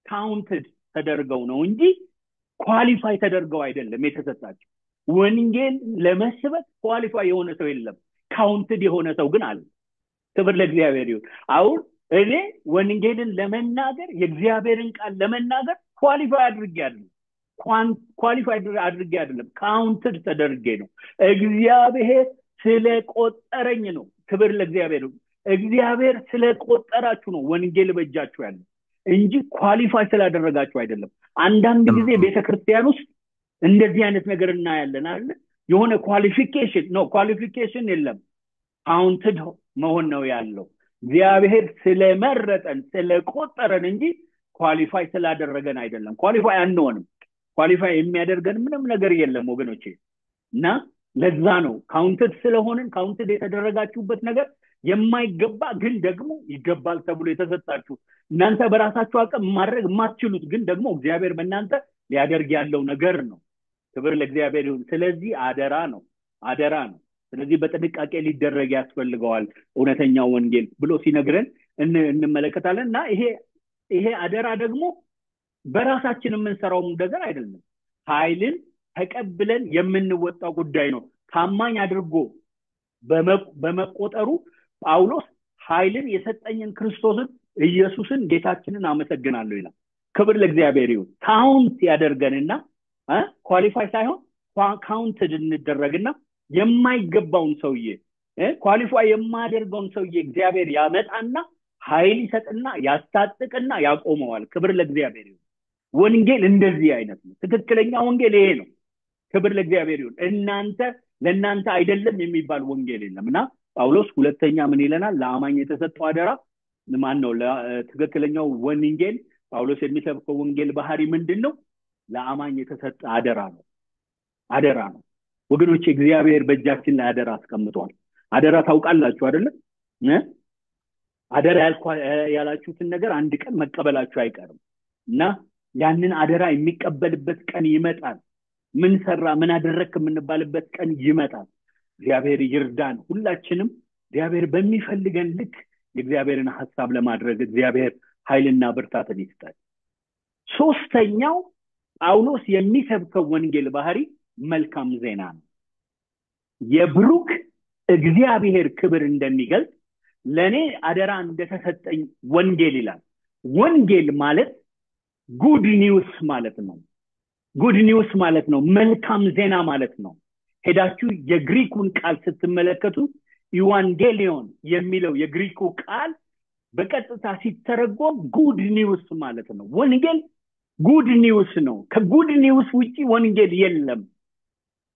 ካውንትድ ተደርገው ነው እንጂ ኳሊፋይ ተደርገው አይደለም የተሰጣቸው ወንጌል ለመስበክ ኳሊፋይ የሆነ ሰው የለም ካውንትድ የሆነ ሰው ግን አለ ክብር ለእግዚአብሔር ይሁን አሁን እኔ ወንጌልን ለመናገር የእግዚአብሔርን ቃል ለመናገር ኳሊፋይ አድርጌ አይደለም ካውንትድ ተደርጌ ነው እግዚአብሔር ስለቆጠረኝ ነው ክብር ለእግዚአብሔር እግዚአብሔር ስለቆጠራችሁ ነው ወንጌል በእጃችሁ ያለው እንጂ ኳሊፋይ ስላደረጋችሁ አይደለም አንዳንድ ጊዜ ቤተክርስቲያን ውስጥ እንደዚህ አይነት ነገር እናያለን አይደል የሆነ ኳሊፊኬሽን የለም ካውንትድ መሆን ነው ያለው እግዚአብሔር ስለመረጠን ስለቆጠረን እንጂ ኳሊፋይ ስላደረገን አይደለም ኳሊፋይ አንሆንም ኳሊፋይ የሚያደርገን ምንም ነገር የለም ወገኖቼ እና ለዛ ነው ካውንትድ ስለሆነን ካውንትድ የተደረጋችሁበት ነገር የማይገባ ግን ደግሞ ይገባል ተብሎ የተሰጣችሁ እናንተ በራሳችሁ አቅም ማድረግ የማትችሉት ግን ደግሞ እግዚአብሔር በእናንተ ሊያደርግ ያለው ነገር ነው ክብር ለእግዚአብሔር ይሁን ስለዚህ አደራ ነው ስለዚህ በጥንቃቄ ሊደረግ ያስፈልገዋል እውነተኛው ወንጌል ብሎ ሲነግረን እንመለከታለን እና ይሄ አደራ ደግሞ በራሳችን የምንሰራው ነገር አይደለም ኃይልን ተቀብለን የምንወጣው ጉዳይ ነው ታማኝ አድርጎ በመቆጠሩ ጳውሎስ ኃይልን የሰጠኝን ክርስቶስን ኢየሱስን ጌታችንን አመሰግናለሁ ይላል ክብር ለእግዚአብሔር ይሁን ካውንት ያደርገንና ኳሊፋይ ሳይሆን ካውንትድ እንደረግና የማይገባውን ሰውዬ ኳሊፋይ የማያደርገውን ሰውዬ እግዚአብሔር ያመጣና ኃይል ይሰጥና ያስታጥቅና ያቆመዋል። ክብር ለእግዚአብሔር ይሁን። ወንጌል እንደዚህ አይነት ነው። ትክክለኛ ወንጌል ይሄ ነው። ክብር ለእግዚአብሔር ይሁን። ለእናንተ አይደለም የሚባል ወንጌል የለምና ጳውሎስ ሁለተኛ ምን ይለናል? ለአማኝ የተሰጠው አደራ ማን ነው? ትክክለኛው ወንጌል ጳውሎስ የሚሰብከው ወንጌል ባህሪ ምንድነው? ለአማኝ የተሰጠ አደራ ነው። አደራ ነው ወገኖች። እግዚአብሔር በእጃችን ላይ አደራ አስቀምጧል። አደራ ታውቃላችሁ አይደል? አደራ ያላችሁትን ነገር አንድ ቀን መቀበላችሁ አይቀርም እና ያንን አደራ የሚቀበልበት ቀን ይመጣል። ምን ሰራ ምን አደረክ የምንባልበት ቀን ይመጣል። እግዚአብሔር ይርዳን። ሁላችንም እግዚአብሔር በሚፈልገን ልክ የእግዚአብሔርን ሐሳብ ለማድረግ እግዚአብሔር ኃይልና ብርታትን ይስጠን። ሶስተኛው ጳውሎስ የሚሰብከው ወንጌል ባህሪ መልካም ዜና ነው። የብሩክ እግዚአብሔር ክብር እንደሚገልጽ ለኔ አደራ እንደተሰጠኝ ወንጌል ይላል። ወንጌል ማለት ጉድ ኒውስ ማለት ነው። ጉድ ኒውስ ማለት ነው መልካም ዜና ማለት ነው። ሄዳችሁ የግሪኩን ቃል ስትመለከቱ ኢቫንጌሊዮን የሚለው የግሪኩ ቃል በቀጥታ ሲተረጎም ጉድ ኒውስ ማለት ነው። ወንጌል ጉድ ኒውስ ነው። ከጉድ ኒውስ ውጪ ወንጌል የለም።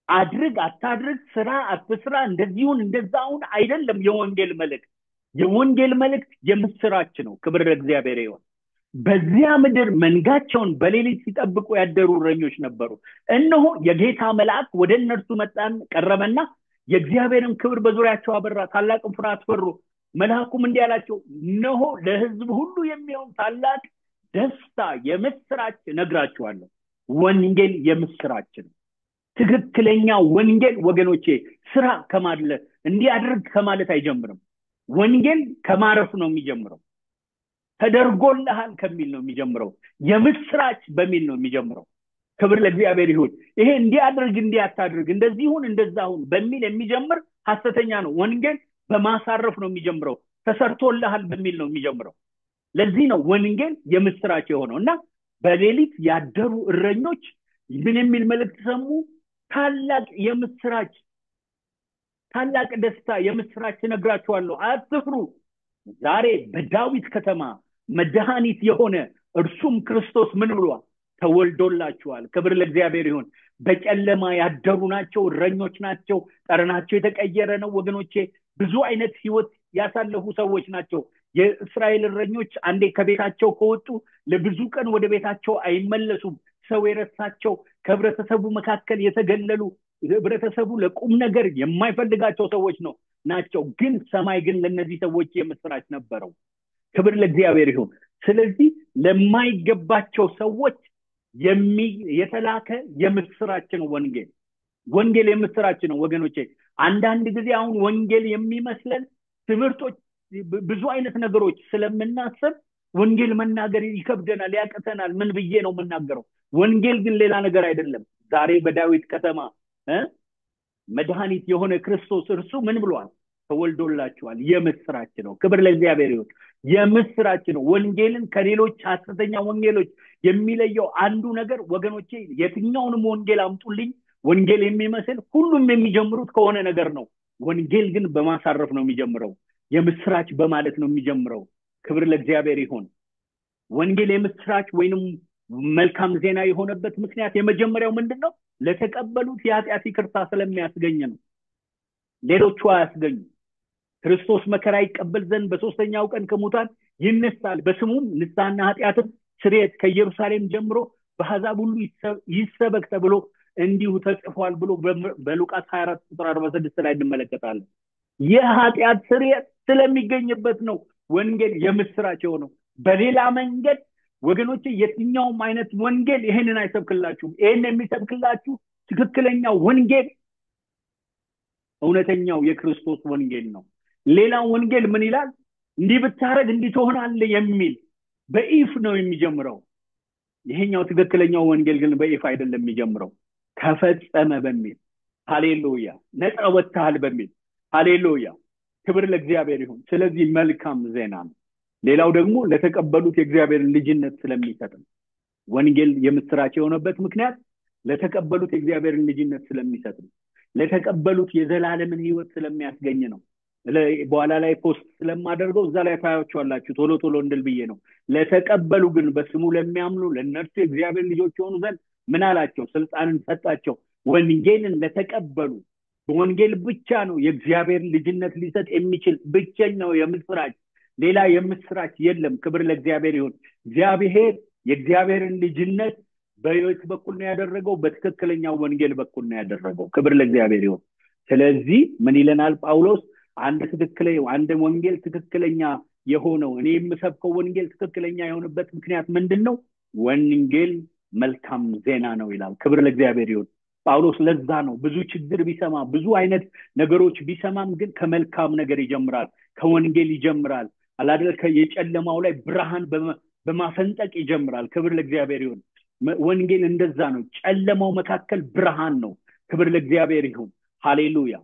አድርግ አታድርግ፣ ስራ አትስራ፣ እንደዚሁን እንደዛውን አይደለም የወንጌል መልእክት። የወንጌል መልእክት የምስራች ነው። ክብር ለእግዚአብሔር ይሁን። በዚያ ምድር መንጋቸውን በሌሊት ሲጠብቁ ያደሩ እረኞች ነበሩ። እነሆ የጌታ መልአክ ወደ እነርሱ መጣን፣ ቀረበና የእግዚአብሔርን ክብር በዙሪያቸው አበራ፣ ታላቅም ፍርሃት ፈሩ። መልአኩም እንዲህ አላቸው፣ እነሆ ለሕዝብ ሁሉ የሚሆን ታላቅ ደስታ የምስራች ነግራችኋለሁ። ወንጌል የምስራች ነው። ትክክለኛ ወንጌል ወገኖቼ ስራ ከማድረግ እንዲያድርግ ከማለት አይጀምርም። ወንጌል ከማረፍ ነው የሚጀምረው። ተደርጎልሃል ከሚል ነው የሚጀምረው። የምስራች በሚል ነው የሚጀምረው። ክብር ለእግዚአብሔር ይሁን። ይሄ እንዲያድርግ እንዲያታድርግ እንደዚሁን እንደዛሁን በሚል የሚጀምር ሐሰተኛ ነው። ወንጌል በማሳረፍ ነው የሚጀምረው። ተሰርቶልሃል በሚል ነው የሚጀምረው። ለዚህ ነው ወንጌል የምስራች የሆነው እና በሌሊት ያደሩ እረኞች ምን የሚል መልእክት ሰሙ? ታላቅ የምስራች፣ ታላቅ ደስታ የምስራች ነግራችኋለሁ፣ አትፍሩ። ዛሬ በዳዊት ከተማ መድኃኒት የሆነ እርሱም ክርስቶስ ምን ብሏል? ተወልዶላችኋል። ክብር ለእግዚአብሔር ይሁን። በጨለማ ያደሩ ናቸው፣ እረኞች ናቸው። ጠረናቸው የተቀየረ ነው ወገኖቼ። ብዙ አይነት ህይወት ያሳለፉ ሰዎች ናቸው። የእስራኤል እረኞች አንዴ ከቤታቸው ከወጡ ለብዙ ቀን ወደ ቤታቸው አይመለሱም። ሰው የረሳቸው፣ ከህብረተሰቡ መካከል የተገለሉ፣ ህብረተሰቡ ለቁም ነገር የማይፈልጋቸው ሰዎች ናቸው። ግን ሰማይ ግን ለነዚህ ሰዎች የምስራች ነበረው። ክብር ለእግዚአብሔር ይሁን። ስለዚህ ለማይገባቸው ሰዎች የተላከ የምስራች ነው ወንጌል። ወንጌል የምስራች ነው ወገኖቼ። አንዳንድ ጊዜ አሁን ወንጌል የሚመስለን ትምህርቶች፣ ብዙ አይነት ነገሮች ስለምናስብ ወንጌል መናገር ይከብደናል፣ ያቀተናል። ምን ብዬ ነው የምናገረው? ወንጌል ግን ሌላ ነገር አይደለም። ዛሬ በዳዊት ከተማ መድኃኒት የሆነ ክርስቶስ እርሱ ምን ብሏል? ተወልዶላችኋል። የምስራች ነው። ክብር ለእግዚአብሔር ይሁን። የምስራች ነው። ወንጌልን ከሌሎች ሐሰተኛ ወንጌሎች የሚለየው አንዱ ነገር ወገኖቼ፣ የትኛውንም ወንጌል አምጡልኝ፣ ወንጌል የሚመስል ሁሉም የሚጀምሩት ከሆነ ነገር ነው። ወንጌል ግን በማሳረፍ ነው የሚጀምረው። የምስራች በማለት ነው የሚጀምረው። ክብር ለእግዚአብሔር ይሁን። ወንጌል የምስራች ወይንም መልካም ዜና የሆነበት ምክንያት የመጀመሪያው ምንድነው? ለተቀበሉት የኃጢአት ይቅርታ ስለሚያስገኝ ነው። ሌሎቹ አያስገኙ። ክርስቶስ መከራ ይቀበል ዘንድ በሶስተኛው ቀን ከሙታን ይነሳል፣ በስሙም ንስሐና ኃጢአትን ስርየት ከኢየሩሳሌም ጀምሮ በአሕዛብ ሁሉ ይሰበክ ተብሎ እንዲሁ ተጽፏል ብሎ በሉቃስ 24 ቁጥር 46 ላይ እንመለከታለን። የኃጢአት ስርየት ስለሚገኝበት ነው ወንጌል የምስራች የሆነው። በሌላ መንገድ ወገኖቼ የትኛውም አይነት ወንጌል ይሄንን አይሰብክላችሁም። ይሄን የሚሰብክላችሁ ትክክለኛው ወንጌል እውነተኛው የክርስቶስ ወንጌል ነው። ሌላው ወንጌል ምን ይላል? እንዲህ ብታረግ እንዲህ ትሆናለህ የሚል በኢፍ ነው የሚጀምረው። ይሄኛው ትክክለኛው ወንጌል ግን በኢፍ አይደለም የሚጀምረው፣ ተፈጸመ በሚል ሃሌሉያ፣ ነፃ ወጥተሃል በሚል ሃሌሉያ። ክብር ለእግዚአብሔር ይሁን። ስለዚህ መልካም ዜና ነው። ሌላው ደግሞ ለተቀበሉት የእግዚአብሔርን ልጅነት ስለሚሰጥ ነው። ወንጌል የምስራች የሆነበት ምክንያት ለተቀበሉት የእግዚአብሔርን ልጅነት ስለሚሰጥ ነው። ለተቀበሉት የዘላለምን ህይወት ስለሚያስገኝ ነው። በኋላ ላይ ፖስት ስለማደርገው እዛ ላይ ታያቸዋላችሁ ቶሎ ቶሎ እንድል ብዬ ነው። ለተቀበሉ ግን በስሙ ለሚያምኑ ለእነርሱ የእግዚአብሔር ልጆች የሆኑ ዘንድ ምን አላቸው? ስልጣንን ሰጣቸው። ወንጌልን ለተቀበሉ በወንጌል ብቻ ነው የእግዚአብሔር ልጅነት ሊሰጥ የሚችል ብቸኛው የምስራች፣ ሌላ የምስራች የለም። ክብር ለእግዚአብሔር ይሁን። እግዚአብሔር የእግዚአብሔርን ልጅነት በሕይወት በኩል ነው ያደረገው፣ በትክክለኛው ወንጌል በኩል ነው ያደረገው። ክብር ለእግዚአብሔር ይሁን። ስለዚህ ምን ይለናል ጳውሎስ? አንድ ወንጌል ትክክለኛ የሆነው እኔ የምሰብከው ወንጌል ትክክለኛ የሆነበት ምክንያት ምንድነው? ወንጌል መልካም ዜና ነው ይላል። ክብር ለእግዚአብሔር ይሁን። ጳውሎስ ለዛ ነው ብዙ ችግር ቢሰማ ብዙ አይነት ነገሮች ቢሰማም ግን ከመልካም ነገር ይጀምራል፣ ከወንጌል ይጀምራል። አላደል የጨለማው ላይ ብርሃን በማፈንጠቅ ይጀምራል። ክብር ለእግዚአብሔር ይሁን። ወንጌል እንደዛ ነው። ጨለማው መካከል ብርሃን ነው። ክብር ለእግዚአብሔር ይሁን። ሃሌሉያ።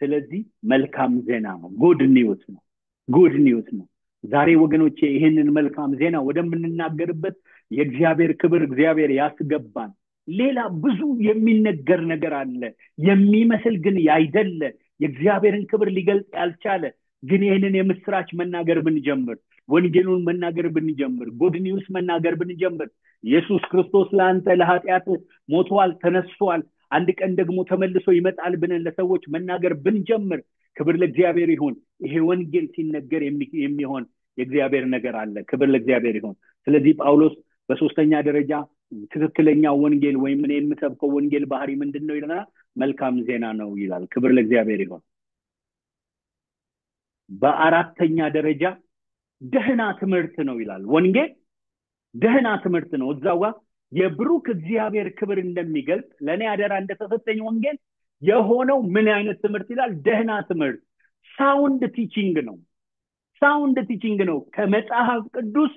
ስለዚህ መልካም ዜና ነው። ጉድ ኒውስ ነው። ጉድ ኒውስ ነው። ዛሬ ወገኖቼ ይህንን መልካም ዜና ወደምንናገርበት የእግዚአብሔር ክብር እግዚአብሔር ያስገባን። ሌላ ብዙ የሚነገር ነገር አለ፣ የሚመስል ግን ያይደለ፣ የእግዚአብሔርን ክብር ሊገልጽ ያልቻለ። ግን ይህንን የምስራች መናገር ብንጀምር፣ ወንጌሉን መናገር ብንጀምር፣ ጉድ ኒውስ መናገር ብንጀምር፣ ኢየሱስ ክርስቶስ ለአንተ ለኃጢአት ሞቷል፣ ተነስቷል፣ አንድ ቀን ደግሞ ተመልሶ ይመጣል ብለን ለሰዎች መናገር ብንጀምር፣ ክብር ለእግዚአብሔር ይሁን። ይሄ ወንጌል ሲነገር የሚሆን የእግዚአብሔር ነገር አለ። ክብር ለእግዚአብሔር ይሁን። ስለዚህ ጳውሎስ በሶስተኛ ደረጃ ትክክለኛው ወንጌል ወይም እኔ የምሰብከው ወንጌል ባህሪ ምንድነው ይለናል? መልካም ዜና ነው ይላል። ክብር ለእግዚአብሔር ይሁን። በአራተኛ ደረጃ ደህና ትምህርት ነው ይላል። ወንጌል ደህና ትምህርት ነው። እዛው ጋር የብሩክ እግዚአብሔር ክብር እንደሚገልጽ ለእኔ አደራ እንደተሰጠኝ ወንጌል የሆነው ምን አይነት ትምህርት ይላል? ደህና ትምህርት፣ ሳውንድ ቲቺንግ ነው። ሳውንድ ቲቺንግ ነው። ከመጽሐፍ ቅዱስ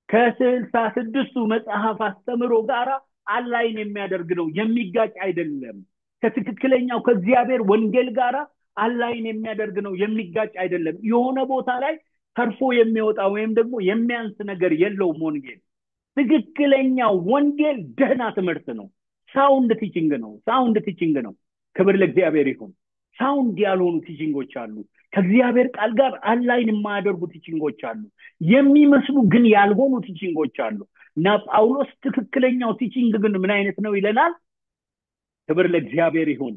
ከ66ቱ መጽሐፍ አስተምሮ ጋራ አላይን የሚያደርግ ነው። የሚጋጭ አይደለም። ከትክክለኛው ከእግዚአብሔር ወንጌል ጋራ አላይን የሚያደርግ ነው። የሚጋጭ አይደለም። የሆነ ቦታ ላይ ተርፎ የሚወጣ ወይም ደግሞ የሚያንስ ነገር የለውም። ወንጌል ትክክለኛው ወንጌል ደህና ትምህርት ነው። ሳውንድ ቲቺንግ ነው። ሳውንድ ቲቺንግ ነው። ክብር ለእግዚአብሔር ይሁን። ሳውንድ ያልሆኑ ቲቺንጎች አሉ። ከእግዚአብሔር ቃል ጋር አላይን የማያደርጉ ቲቺንጎች አሉ። የሚመስሉ ግን ያልሆኑ ቲቺንጎች አሉ። እና ጳውሎስ ትክክለኛው ቲቺንግ ግን ምን አይነት ነው ይለናል? ክብር ለእግዚአብሔር ይሁን።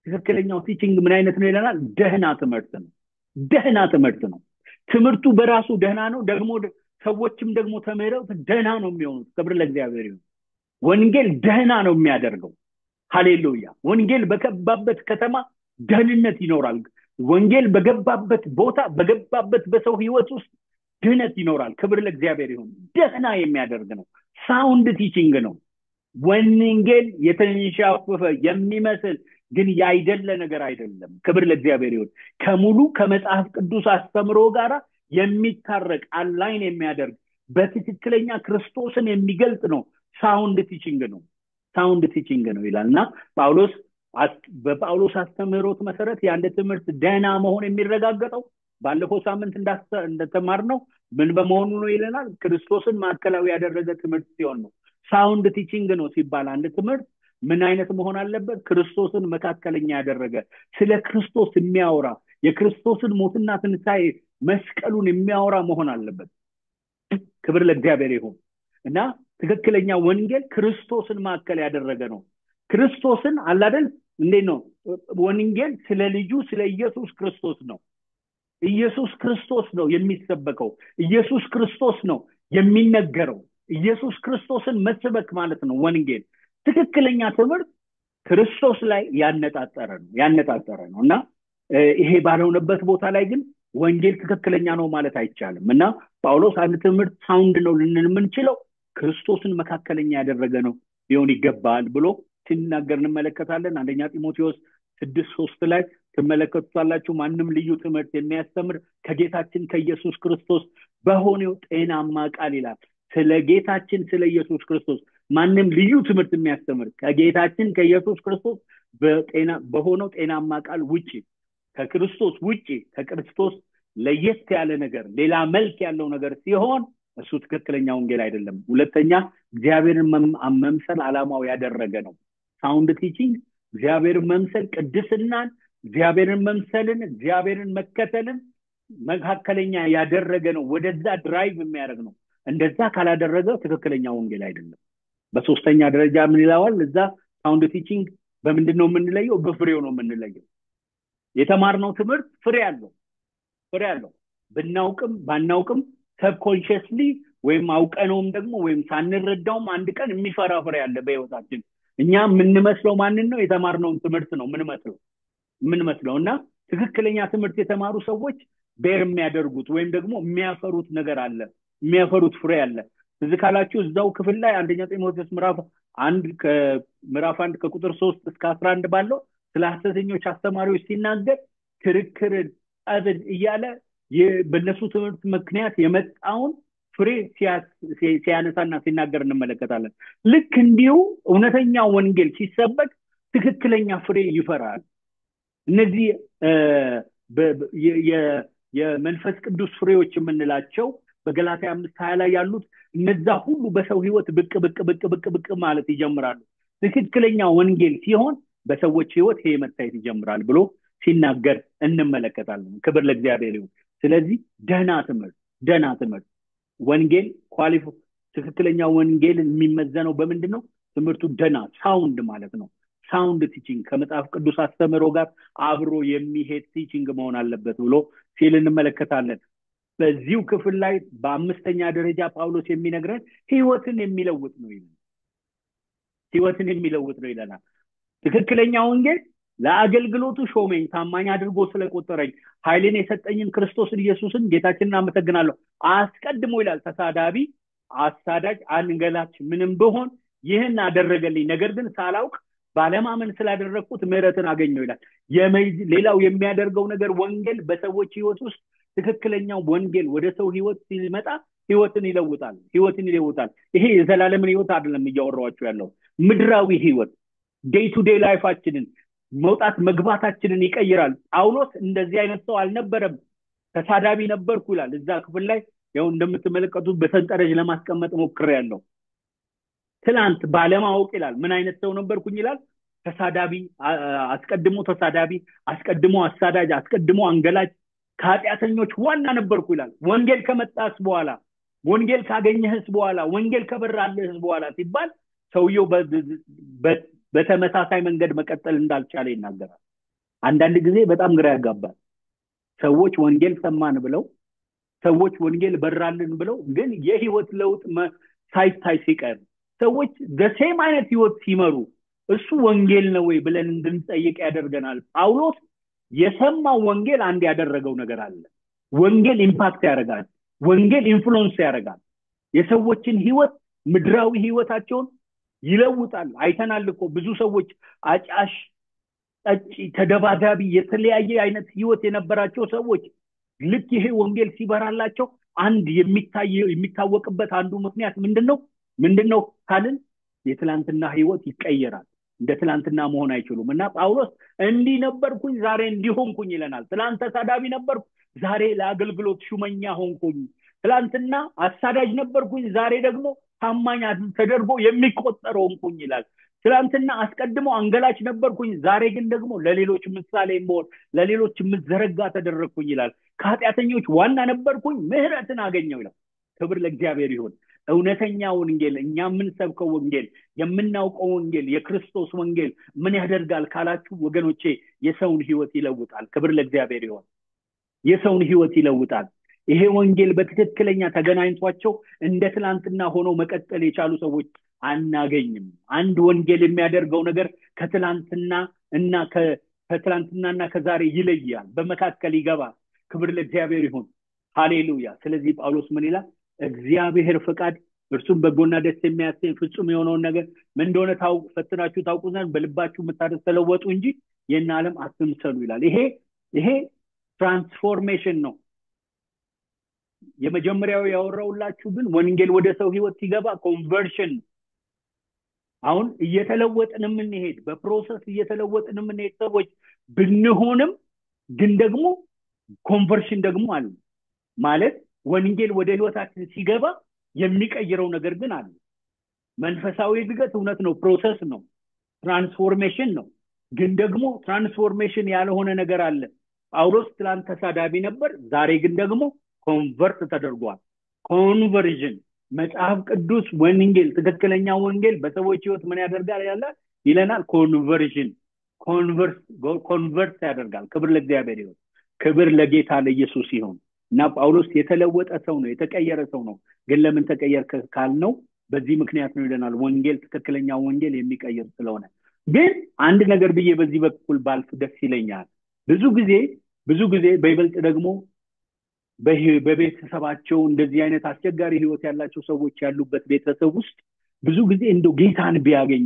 ትክክለኛው ቲቺንግ ምን አይነት ነው ይለናል? ደህና ትምህርት ነው። ደህና ትምህርት ነው። ትምህርቱ በራሱ ደህና ነው። ደግሞ ሰዎችም ደግሞ ተምረው ደህና ነው የሚሆኑት። ክብር ለእግዚአብሔር ይሁን። ወንጌል ደህና ነው የሚያደርገው። ሃሌሉያ። ወንጌል በገባበት ከተማ ደህንነት ይኖራል። ወንጌል በገባበት ቦታ በገባበት በሰው ህይወት ውስጥ ድህነት ይኖራል። ክብር ለእግዚአብሔር ይሁን። ደህና የሚያደርግ ነው። ሳውንድ ቲቺንግ ነው። ወንጌል የተንሻፈፈ የሚመስል ግን ያይደለ ነገር አይደለም። ክብር ለእግዚአብሔር ይሁን። ከሙሉ ከመጽሐፍ ቅዱስ አስተምሮ ጋራ የሚታረቅ አላይን የሚያደርግ በትክክለኛ ክርስቶስን የሚገልጽ ነው። ሳውንድ ቲቺንግ ነው። ሳውንድ ቲቺንግ ነው ይላልና ጳውሎስ በጳውሎስ አስተምህሮት መሰረት የአንድ ትምህርት ደህና መሆን የሚረጋገጠው ባለፈው ሳምንት እንደተማርነው ምን በመሆኑ ነው ይለናል? ክርስቶስን ማዕከላዊ ያደረገ ትምህርት ሲሆን ነው። ሳውንድ ቲቺንግ ነው ሲባል አንድ ትምህርት ምን አይነት መሆን አለበት? ክርስቶስን መካከለኛ ያደረገ፣ ስለ ክርስቶስ የሚያወራ፣ የክርስቶስን ሞትና ትንሣኤ መስቀሉን የሚያወራ መሆን አለበት። ክብር ለእግዚአብሔር ይሁን። እና ትክክለኛ ወንጌል ክርስቶስን ማዕከል ያደረገ ነው። ክርስቶስን አላደል እንዴት ነው? ወንጌል ስለ ልጁ ስለ ኢየሱስ ክርስቶስ ነው። ኢየሱስ ክርስቶስ ነው የሚሰበከው። ኢየሱስ ክርስቶስ ነው የሚነገረው። ኢየሱስ ክርስቶስን መስበክ ማለት ነው ወንጌል። ትክክለኛ ትምህርት ክርስቶስ ላይ ያነጣጠረ ነው እና ይሄ ባልሆነበት ቦታ ላይ ግን ወንጌል ትክክለኛ ነው ማለት አይቻልም። እና ጳውሎስ አንድ ትምህርት ሳውንድ ነው ልንል የምንችለው ክርስቶስን መካከለኛ ያደረገ ነው ሊሆን ይገባል ብሎ ሲናገር እንመለከታለን። አንደኛ ጢሞቴዎስ 6:3 ላይ ትመለከቱታላችሁ። ማንም ልዩ ትምህርት የሚያስተምር ከጌታችን ከኢየሱስ ክርስቶስ በሆነው ጤናማ ቃል ይላል። ስለ ጌታችን ስለ ኢየሱስ ክርስቶስ ማንም ልዩ ትምህርት የሚያስተምር ከጌታችን ከኢየሱስ ክርስቶስ በሆነው ጤናማ ቃል ውጪ፣ ከክርስቶስ ውጪ፣ ከክርስቶስ ለየት ያለ ነገር ሌላ መልክ ያለው ነገር ሲሆን እሱ ትክክለኛ ወንጌል አይደለም። ሁለተኛ እግዚአብሔርን መምሰል ዓላማው ያደረገ ነው። ሳውንድ ቲቺንግ እግዚአብሔርን መምሰል፣ ቅድስናን እግዚአብሔርን መምሰልን እግዚአብሔርን መከተልን መካከለኛ ያደረገ ነው ወደዛ ድራይቭ የሚያደርግ ነው እንደዛ ካላደረገ ትክክለኛ ወንጌል አይደለም በሶስተኛ ደረጃ ምን ይላል እዛ ሳውንድ ቲቺንግ በምንድነው የምንለየው በፍሬው ነው የምንለየው የተማርነው ትምህርት ፍሬ አለው ብናውቅም ባናውቅም ሰብኮንሺየስሊ ወይም አውቀነውም ደግሞ ወይም ሳንረዳውም አንድ ቀን የሚፈራ ፍሬ አለ በህይወታችን እኛ የምንመስለው ማንን ነው የተማርነውን ትምህርት ነው ምንመስለውና ትክክለኛ ትምህርት የተማሩ ሰዎች ቤር የሚያደርጉት ወይም ደግሞ የሚያፈሩት ነገር አለ የሚያፈሩት ፍሬ አለ እዚህ ካላችሁ እዛው ክፍል ላይ አንደኛ ጢሞቴዎስ ምዕራፍ 1 ከቁጥር 3 እስከ 11 ባለው ስለ ሐሰተኞች አስተማሪዎች ሲናገር ክርክርን አብን እያለ በእነሱ ትምህርት ምክንያት የመጣውን ፍሬ ሲያነሳና ሲናገር እንመለከታለን ልክ እንዲሁ እውነተኛ ወንጌል ሲሰበክ ትክክለኛ ፍሬ ይፈራል እነዚህ የመንፈስ ቅዱስ ፍሬዎች የምንላቸው በገላትያ 5:20 ላይ ያሉት እነዛ ሁሉ በሰው ህይወት ብቅ ማለት ይጀምራሉ ትክክለኛ ወንጌል ሲሆን በሰዎች ህይወት ይሄ መታየት ይጀምራል ብሎ ሲናገር እንመለከታለን ክብር ለእግዚአብሔር ይሁን ስለዚህ ደህና ትምህርት ወንጌል ትክክለኛ ወንጌል የሚመዘነው በምንድነው ትምህርቱ ደህና ሳውንድ ማለት ነው ሳውንድ ቲቺንግ ከመጽሐፍ ቅዱስ አስተምሮ ጋር አብሮ የሚሄድ ቲቺንግ መሆን አለበት ብሎ ሲል እንመለከታለን በዚሁ ክፍል ላይ በአምስተኛ ደረጃ ጳውሎስ የሚነግረን ህይወትን የሚለውጥ ነው ይለናል ትክክለኛ ወንጌል ለአገልግሎቱ ሾመኝ ታማኝ አድርጎ ስለቆጠረኝ ኃይልን የሰጠኝን ክርስቶስን ኢየሱስን ጌታችንን አመሰግናለሁ አስቀድሞ ይላል ተሳዳቢ አሳዳጅ አንገላች ምንም ቢሆን ይህን አደረገልኝ ነገር ግን ሳላውቅ ባለማመን ስላደረኩት ምህረትን አገኘው ይላል ሌላው የሚያደርገው ነገር ወንጌል በሰዎች ህይወት ውስጥ ትክክለኛው ወንጌል ወደ ሰው ህይወት ሲመጣ ህይወትን ይለውጣል ይሄ የዘላለምን ህይወት አይደለም እያወራኋችሁ ያለው ምድራዊ ህይወት ዴይ ቱ ዴይ ላይፋችንን መውጣት መግባታችንን ይቀይራል ጳውሎስ እንደዚህ አይነት ሰው አልነበረም ተሳዳቢ ነበርኩ ይላል እዛ ክፍል ላይ ያው እንደምትመለከቱት በሰንጠረዥ ለማስቀመጥ ሞክሬያለሁ ትላንት ባለማወቅ ይላል ምን አይነት ሰው ነበርኩኝ ይላል ተሳዳቢ አስቀድሞ አሳዳጅ አስቀድሞ አንገላጭ ከኃጢአተኞች ዋና ነበርኩ ይላል ወንጌል ከመጣስ በኋላ ወንጌል ካገኘህስ በኋላ ወንጌል ከበራልህስ በኋላ ሲባል ሰውየው በተመሳሳይ መንገድ መቀጠል እንዳልቻለ ይናገራል አንዳንድ ጊዜ በጣም ግራ ያጋባል ሰዎች ወንጌል ሰማን ብለው ሰዎች ወንጌል በራልን ብለው ግን የህይወት ለውጥ ሳይታይ ሲቀር ሰዎች በሴም አይነት ህይወት ሲመሩ እሱ ወንጌል ነው ወይ ብለን እንድንጠይቅ ያደርገናል ጳውሎስ የሰማው ወንጌል አንድ ያደረገው ነገር አለ ወንጌል ኢምፓክት ያደርጋል ወንጌል ኢንፍሉዌንስ ያደርጋል የሰዎችን ህይወት ምድራዊ ህይወታቸውን ይለውጣል አይተናል እኮ ብዙ ሰዎች አጫሽ ጠጪ ተደባዳቢ የተለያየ አይነት ህይወት የነበራቸው ሰዎች ልክ ይሄ ወንጌል ሲበራላቸው አንድ የሚታወቅበት አንዱ ምክንያት ምንድነው ካልን የትላንትና ህይወት ይቀየራል እንደ ትላንትና መሆን አይችሉም እና ጳውሎስ እንዲህ ነበርኩኝ ዛሬ እንዲሆንኩኝ ይለናል ትላንት ተሳዳቢ ነበርኩ ዛሬ ለአገልግሎት ሹመኛ ሆንኩኝ ትላንትና አሳዳጅ ነበርኩኝ ዛሬ ደግሞ ታማኝ ተደርጎ የሚቆጠር ሆንኩኝ ይላል ትላንትና አስቀድሞ አንገላች ነበርኩኝ ዛሬ ግን ደግሞ ለሌሎች ምሳሌ መሆን ለሌሎች ምዘረጋ ተደረኩኝ ይላል ከኃጢአተኞች ዋና ነበርኩኝ ምህረትን አገኘው ይላል ክብር ለእግዚአብሔር ይሁን እውነተኛ ወንጌል እኛ የምንሰብከው ወንጌል የምናውቀው ወንጌል የክርስቶስ ወንጌል ምን ያደርጋል ካላችሁ ወገኖቼ የሰውን ህይወት ይለውጣል ክብር ለእግዚአብሔር ይሁን የሰውን ህይወት ይለውጣል ይሄ ወንጌል በትክክለኛ ተገናኝቷቸው እንደ ትላንትና ሆኖ መቀጠል የቻሉ ሰዎች አናገኝም አንድ ወንጌል የሚያደርገው ነገር ከትላንትናና ከዛሬ ይለያል በመካከል ይገባል ክብር ለእግዚአብሔር ይሁን ሃሌሉያ ስለዚህ ጳውሎስ ምን ይላል እግዚአብሔር ፈቃድ እርሱም በጎና ደስ የሚያሰኝ ፍጹም የሆነውን ነገር ምን እንደሆነ ፈትናችሁ ታውቁ ዘንድ በልባችሁ ተለወጡ እንጂ የእነ ዓለም አትምሰሉ ይላል ይሄ ትራንስፎርሜሽን ነው የመጀመሪያው ያወራውላችሁ ግን ወንጌል ወደ ሰው ህይወት ሲገባ ኮንቨርሽን አሁን እየተለወጥን የምንሄድ በፕሮሰስ እየተለወጥን የምንሄድ ሰዎች ብንሆንም ግን ደግሞ ኮንቨርሽን ደግሞ አለ ማለት ወንጌል ወደ ህይወታችን ሲገባ የሚቀይረው ነገር ግን አለ መንፈሳዊ እድገት እውነት ነው ፕሮሰስ ነው ትራንስፎርሜሽን ነው ግን ደግሞ ትራንስፎርሜሽን ያልሆነ ነገር አለ። ጳውሎስ ትላንት ተሳዳቢ ነበር፣ ዛሬ ግን ደግሞ ኮንቨርት ተደርጓል። ኮንቨርዥን መጽሐፍ ቅዱስ ወንጌል፣ ትክክለኛ ወንጌል በሰዎች ህይወት ምን ያደርጋል ያለ ይለናል? ኮንቨርዥን ኮንቨርት ያደርጋል። ክብር ለእግዚአብሔር ይሁን፣ ክብር ለጌታ ለኢየሱስ ይሁን። እና ጳውሎስ የተለወጠ ሰው ነው፣ የተቀየረ ሰው ነው። ግን ለምን ተቀየር ካልነው በዚህ ምክንያት ነው ይለናል። ወንጌል፣ ትክክለኛ ወንጌል የሚቀይር ስለሆነ። ግን አንድ ነገር ብዬ በዚህ በኩል ባልፍ ደስ ይለኛል። ብዙ ጊዜ በይበልጥ ደግሞ በቤተሰባቸው እንደዚህ አይነት አስቸጋሪ ህይወት ያላቸው ሰዎች ያሉበት ቤተሰብ ውስጥ ብዙ ጊዜ እንደው ጌታን ቢያገኝ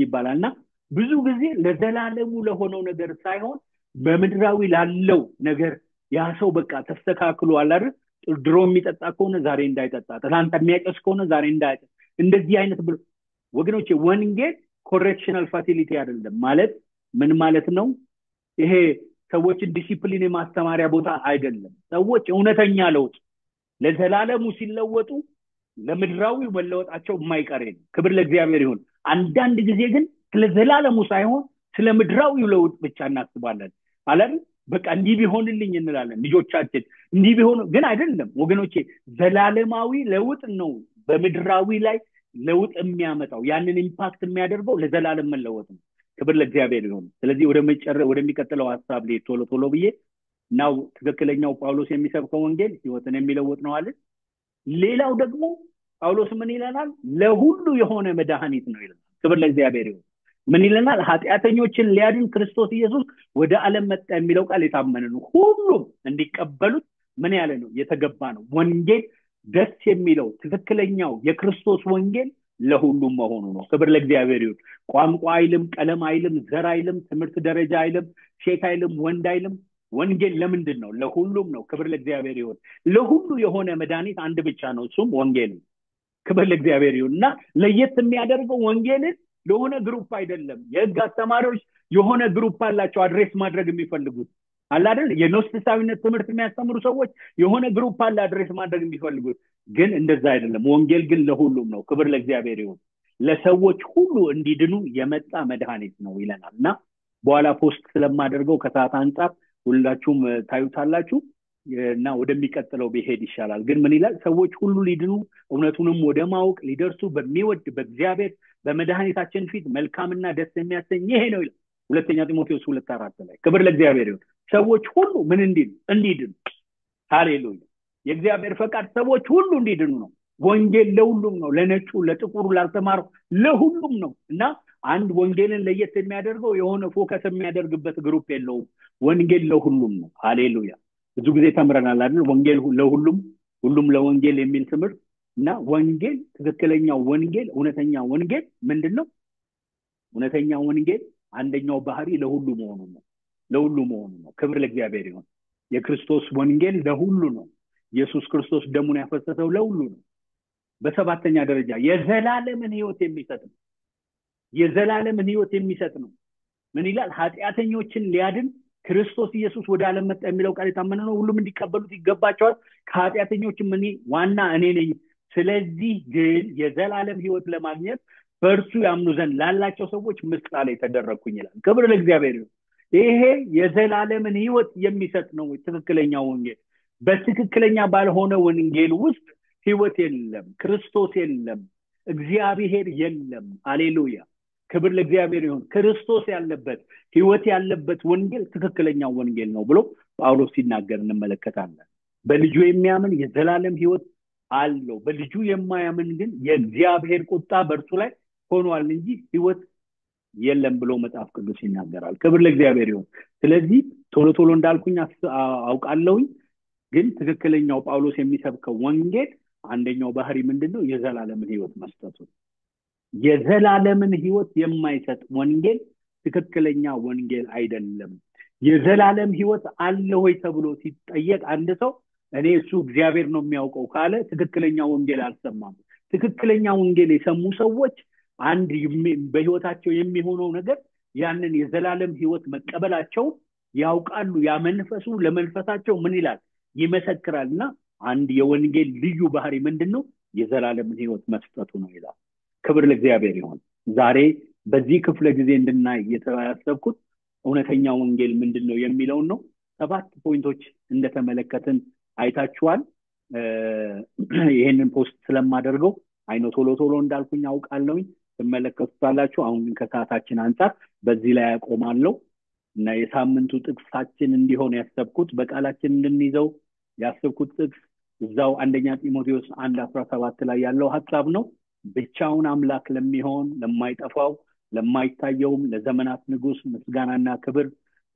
ይባላል እና ብዙ ጊዜ ለዘላለሙ ለሆነው ነገር ሳይሆን በምድራዊ ላለው ነገር ያ ሰው በቃ ተስተካክሏል አይደል? ድሮ የሚጠጣ ከሆነ ዛሬ እንዳይጠጣ፣ ትናንት የሚያጨስ ከሆነ ዛሬ እንዳያጨስ፣ እንደዚህ አይነት ወገኖቼ፣ ወንጌል ኮሬክሽናል ፋሲሊቲ አይደለም። ማለት ምን ማለት ነው? ይሄ ሰዎችን ዲሲፕሊን የማስተማሪያ ቦታ አይደለም። ሰዎች እውነተኛ ለውጥ ለዘላለሙ ሲለወጡ ለምድራዊ መለወጣቸው የማይቀር ነው። ክብር ለእግዚአብሔር ይሁን። አንዳንድ ጊዜ ግን ስለ ዘላለሙ ሳይሆን ስለ ምድራዊ ለውጥ ብቻ እናስባለን አለን። በቃ እንዲህ ቢሆንልኝ እንላለን። ልጆቻችን እንዲህ ቢሆኑ ግን አይደለም ወገኖቼ፣ ዘላለማዊ ለውጥ ነው በምድራዊ ላይ ለውጥ የሚያመጣው። ያንን ኢምፓክት የሚያደርገው ለዘላለም መለወጥ ነው። ክብር ለእግዚአብሔር ይሁን። ስለዚህ ወደሚቀጥለው ሐሳብ ላይ ቶሎ ብዬ ነው። ትክክለኛው ጳውሎስ የሚሰብከው ወንጌል ህይወትን የሚለውጥ ነው አለ። ሌላው ደግሞ ጳውሎስ ምን ይለናል? ለሁሉ የሆነ መድኃኒት ነው ይላል። ክብር ለእግዚአብሔር ይሁን። ምን ይለናል? ኃጢአተኞችን ሊያድን ክርስቶስ ኢየሱስ ወደ ዓለም መጣ የሚለው ቃል የታመነ ነው። ሁሉም እንዲቀበሉት ምን ያለ ነው? የተገባ ነው። ወንጌል ደስ የሚለው ትክክለኛው የክርስቶስ ወንጌል ለሁሉም መሆኑ ነው። ክብር ለእግዚአብሔር ይሁን። ቋንቋ አይልም፣ ቀለም አይልም፣ ዘር አይልም፣ ትምህርት ደረጃ አይልም፣ ሴት አይልም፣ ወንድ አይልም። ወንጌል ለምንድን ነው? ለሁሉም ነው። ክብር ለእግዚአብሔር ይሁን። ለሁሉ የሆነ መድኃኒት አንድ ብቻ ነው፣ እሱም ወንጌል ነው። ክብር ለእግዚአብሔር ይሁን። እና ለየት የሚያደርገው ወንጌልን ለሆነ ግሩፕ አይደለም። የህግ አስተማሪዎች የሆነ ግሩፕ አላቸው አድሬስ ማድረግ የሚፈልጉት አለ አይደል? የኖስቲሳዊነት ትምህርት የሚያስተምሩ ሰዎች የሆነ ግሩፕ አለ አድሬስ ማድረግ የሚፈልጉት። ግን እንደዛ አይደለም። ወንጌል ግን ለሁሉም ነው። ክብር ለእግዚአብሔር ይሁን። ለሰዎች ሁሉ እንዲድኑ የመጣ መድኃኒት ነው ይለናል። እና በኋላ ፖስት ስለማደርገው ከሰዓት አንጻር ሁላችሁም ታዩታላችሁ እና ወደሚቀጥለው ቢሄድ ይሻላል። ግን ምን ይላል? ሰዎች ሁሉ ሊድኑ እውነቱንም ወደ ማወቅ ሊደርሱ በሚወድ በእግዚአብሔር በመድኃኒታችን ፊት መልካምና ደስ የሚያሰኝ ይሄ ነው ይላል ሁለተኛ ጢሞቴዎስ 2:4 ላይ። ክብር ለእግዚአብሔር ይሁን። ሰዎች ሁሉ ምን እንዲድኑ። ሃሌሉያ። የእግዚአብሔር ፈቃድ ሰዎች ሁሉ እንዲድኑ ነው። ወንጌል ለሁሉም ነው። ለነጩ፣ ለጥቁሩ፣ ላልተማረው ለሁሉም ነው። እና አንድ ወንጌልን ለየት የሚያደርገው የሆነ ፎከስ የሚያደርግበት ግሩፕ የለውም። ወንጌል ለሁሉም ነው። ሃሌሉያ። ብዙ ጊዜ ተምረናል አይደል? ወንጌል ለሁሉም፣ ሁሉም ለወንጌል የሚል ትምህርት። እና ወንጌል፣ ትክክለኛው ወንጌል፣ እውነተኛ ወንጌል ምንድነው? እውነተኛ ወንጌል አንደኛው ባህሪ ለሁሉ መሆኑ ነው። ለሁሉ መሆኑ ነው። ክብር ለእግዚአብሔር ይሁን። የክርስቶስ ወንጌል ለሁሉ ነው። ኢየሱስ ክርስቶስ ደሙን ያፈሰሰው ለሁሉ ነው። በሰባተኛ ደረጃ የዘላለምን ህይወት የሚሰጥ ነው። የዘላለምን ህይወት የሚሰጥ ነው። ምን ይላል? ኃጢአተኞችን ሊያድን ክርስቶስ ኢየሱስ ወደ ዓለም መጣ የሚለው ቃል የታመነ ነው። ሁሉም እንዲቀበሉት ይገባቸዋል። ከኃጢአተኞችም ዋና እኔ ነኝ። ስለዚህ ግን የዘላለም ህይወት ለማግኘት በእርሱ ያምኑ ዘንድ ላላቸው ሰዎች ምሳሌ ተደረግኩኝ ይላል። ክብር ለእግዚአብሔር ይሁን። ይሄ የዘላለምን ህይወት የሚሰጥ ነው ትክክለኛ ወንጌል። በትክክለኛ ባልሆነ ወንጌል ውስጥ ህይወት የለም፣ ክርስቶስ የለም፣ እግዚአብሔር የለም። ሃሌሉያ። ክብር ለእግዚአብሔር ይሁን። ክርስቶስ ያለበት ህይወት ያለበት ወንጌል ትክክለኛው ወንጌል ነው ብሎ ጳውሎስ ሲናገር እንመለከታለን። በልጁ የሚያምን የዘላለም ህይወት አለው፣ በልጁ የማያምን ግን የእግዚአብሔር ቁጣ በእርሱ ላይ ሆኗል እንጂ ህይወት የለም ብሎ መጽሐፍ ቅዱስ ይናገራል። ክብር ለእግዚአብሔር ይሁን። ስለዚህ ቶሎ እንዳልኩኝ አውቃለሁኝ። ግን ትክክለኛው ጳውሎስ የሚሰብከው ወንጌል አንደኛው ባህሪ ምንድነው? የዘላለምን ህይወት መስጠቱ። የዘላለምን ህይወት የማይሰጥ ወንጌል ትክክለኛ ወንጌል አይደለም። የዘላለም ህይወት አለ ወይ ተብሎ ሲጠየቅ አንድ ሰው እኔ እሱ እግዚአብሔር ነው የሚያውቀው ካለ ትክክለኛ ወንጌል አልሰማም። ትክክለኛ ወንጌል የሰሙ ሰዎች አንድ በህይወታቸው የሚሆነው ነገር ያንን የዘላለም ህይወት መቀበላቸው ያውቃሉ። ያ መንፈሱ ለመንፈሳቸው ምን ይላል? ይመሰክራልና አንድ የወንጌል ልዩ ባህሪ ምንድነው? የዘላለምን ህይወት መስጠቱ ነው ይላል። ክብር ለእግዚአብሔር ይሁን። ዛሬ በዚህ ክፍለ ጊዜ እንድናይ የተያሰብኩት እውነተኛ ወንጌል ምንድን ነው የሚለውን ነው። 7 ፖይንቶች እንደተመለከትን አይታችኋል። ይሄንን ፖስት ስለማደርገው አይኖ ቶሎ ቶሎ እንዳልኩኝ አውቃለሁኝ፣ ትመለከቱታላችሁ። አሁን ግን ከሰዓታችን አንጻር በዚህ ላይ አቆማለሁ እና የሳምንቱ ጥቅሳችን እንዲሆን ያሰብኩት በቃላችን እንድንይዘው ያሰብኩት ጥቅስ እዛው አንደኛ ጢሞቴዎስ 1:17 ላይ ያለው ሐሳብ ነው። ብቻውን አምላክ ለሚሆን ለማይጠፋው ለማይታየውም ለዘመናት ንጉስ ምስጋናና ክብር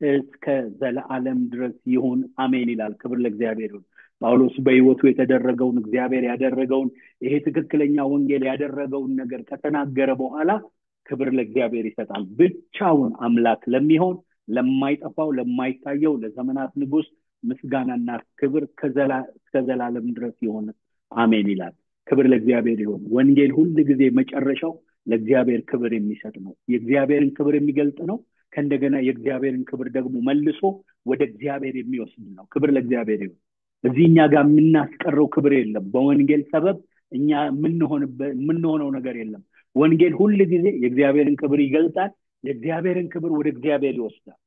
እስከ ዘላለም ድረስ ይሁን አሜን ይላል። ክብር ለእግዚአብሔር ይሁን። ጳውሎስ በህይወቱ የተደረገውን እግዚአብሔር ያደረገውን ይሄ ትክክለኛ ወንጌል ያደረገውን ነገር ከተናገረ በኋላ ክብር ለእግዚአብሔር ይሰጣል። ብቻውን አምላክ ለሚሆን ለማይጠፋው ለማይታየው ለዘመናት ንጉስ ምስጋናና ክብር እስከ ዘላለም ድረስ ይሁን አሜን ይላል። ክብር ለእግዚአብሔር ይሁን። ወንጌል ሁሉ ጊዜ መጨረሻው ለእግዚአብሔር ክብር የሚሰጥ ነው። የእግዚአብሔርን ክብር የሚገልጥ ነው። ከእንደገና የእግዚአብሔርን ክብር ደግሞ መልሶ ወደ እግዚአብሔር የሚወስድ ነው። ክብር ለእግዚአብሔር ይሁን። እዚህ እኛ ጋር የምናስቀረው ክብር የለም። በወንጌል ሰበብ እኛ የምንሆነው ነገር የለም። ወንጌል ሁሉ ጊዜ የእግዚአብሔርን ክብር ይገልጣል። የእግዚአብሔርን ክብር ወደ እግዚአብሔር ይወስዳል።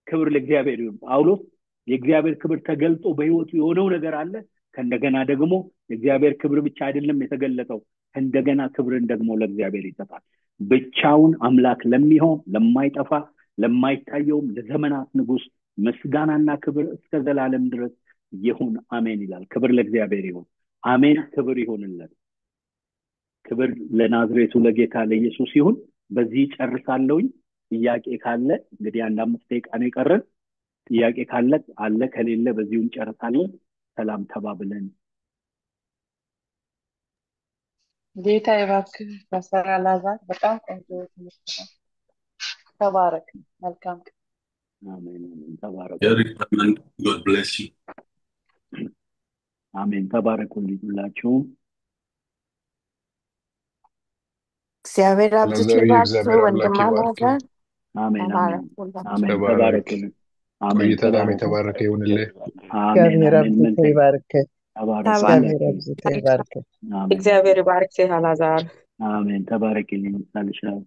ክብር ለእግዚአብሔር ይሁን። ጳውሎስ የእግዚአብሔር ክብር ተገልጦ በህይወቱ የሆነው ነገር አለ። ከእንደገና ደግሞ የእግዚአብሔር ክብር ብቻ አይደለም የተገለጠው፣ ከእንደገና ክብርን ደግሞ ለእግዚአብሔር ይሰጣል። ብቻውን አምላክ ለሚሆን ለማይጠፋ ለማይታየውም ለዘመናት ንጉስ ምስጋናና ክብር እስከ ዘላለም ድረስ ይሁን አሜን ይላል። ክብር ለእግዚአብሔር ይሁን። አሜን። ክብር ይሁንለት። ክብር ለናዝሬቱ ለጌታ ለኢየሱስ ይሁን። በዚህ ጨርሳለሁኝ። ጥያቄ ካለ እንግዲህ 1-5 ደቂቃ ነው የቀረን። ጥያቄ ካለ አለ፣ ከሌለ በዚሁ እንጨርሳለን። ሰላም ተባብለን። ጌታ ይባርክ። ፓስተር አላዛር በጣም ቆንጆ ትምህርት ነው። ተባረክ። መልካም አሜን አሜን። ተባረኩ። God bless you. አሜን። ተባረኩልኝ ሁላችሁም። እግዚአብሔር አብዝቶ ይባርክ። ወንድም አላዛር አሜን አሜን አሜን። ተባረክ። ተባረኩልኝ። አሜን። ቆይታም የተባረከ ይሁንልህ። አሜን እግዚአብሔር አሜን። አብዝቶ ይባርክ። ተባረኩ። እግዚአብሔር አብዝቶ ይባርክ። አሜን እግዚአብሔር ይባርክ አላዛር። አሜን። ተባረክልኝ። ሳልሻው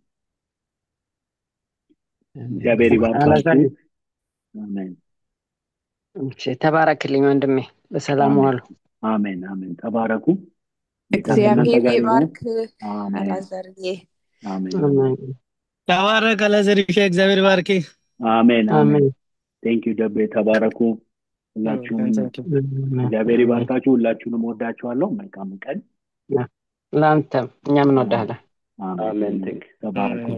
እግዚአብሔር ይባርካችሁ። አላዛር አሜን እሺ፣ ተባረክልኝ ወንድሜ። በሰላም ዋሉ። አሜን አሜን። ተባረኩ። እግዚአብሔር ይባርክ አሜን አላዛርዬ። አሜን አሜን ተባረክ አላዛር። እግዚአብሔር ይባርክ። አሜን አሜን። አሜን ቴንክ ዩ ደቤ። ተባረኩ ሁላችሁም። እግዚአብሔር ይባርካችሁ። ሁላችሁንም ወዳችኋለሁ። መልካም ቀን ለአንተም። እኛም እንወዳለን። አሜን። ተባረኩ።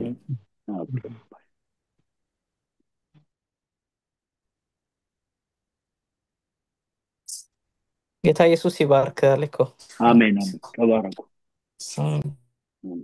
ጌታ ኢየሱስ ይባርክ አለኮ። አሜን አሜን። ተባረኩ። አሜን።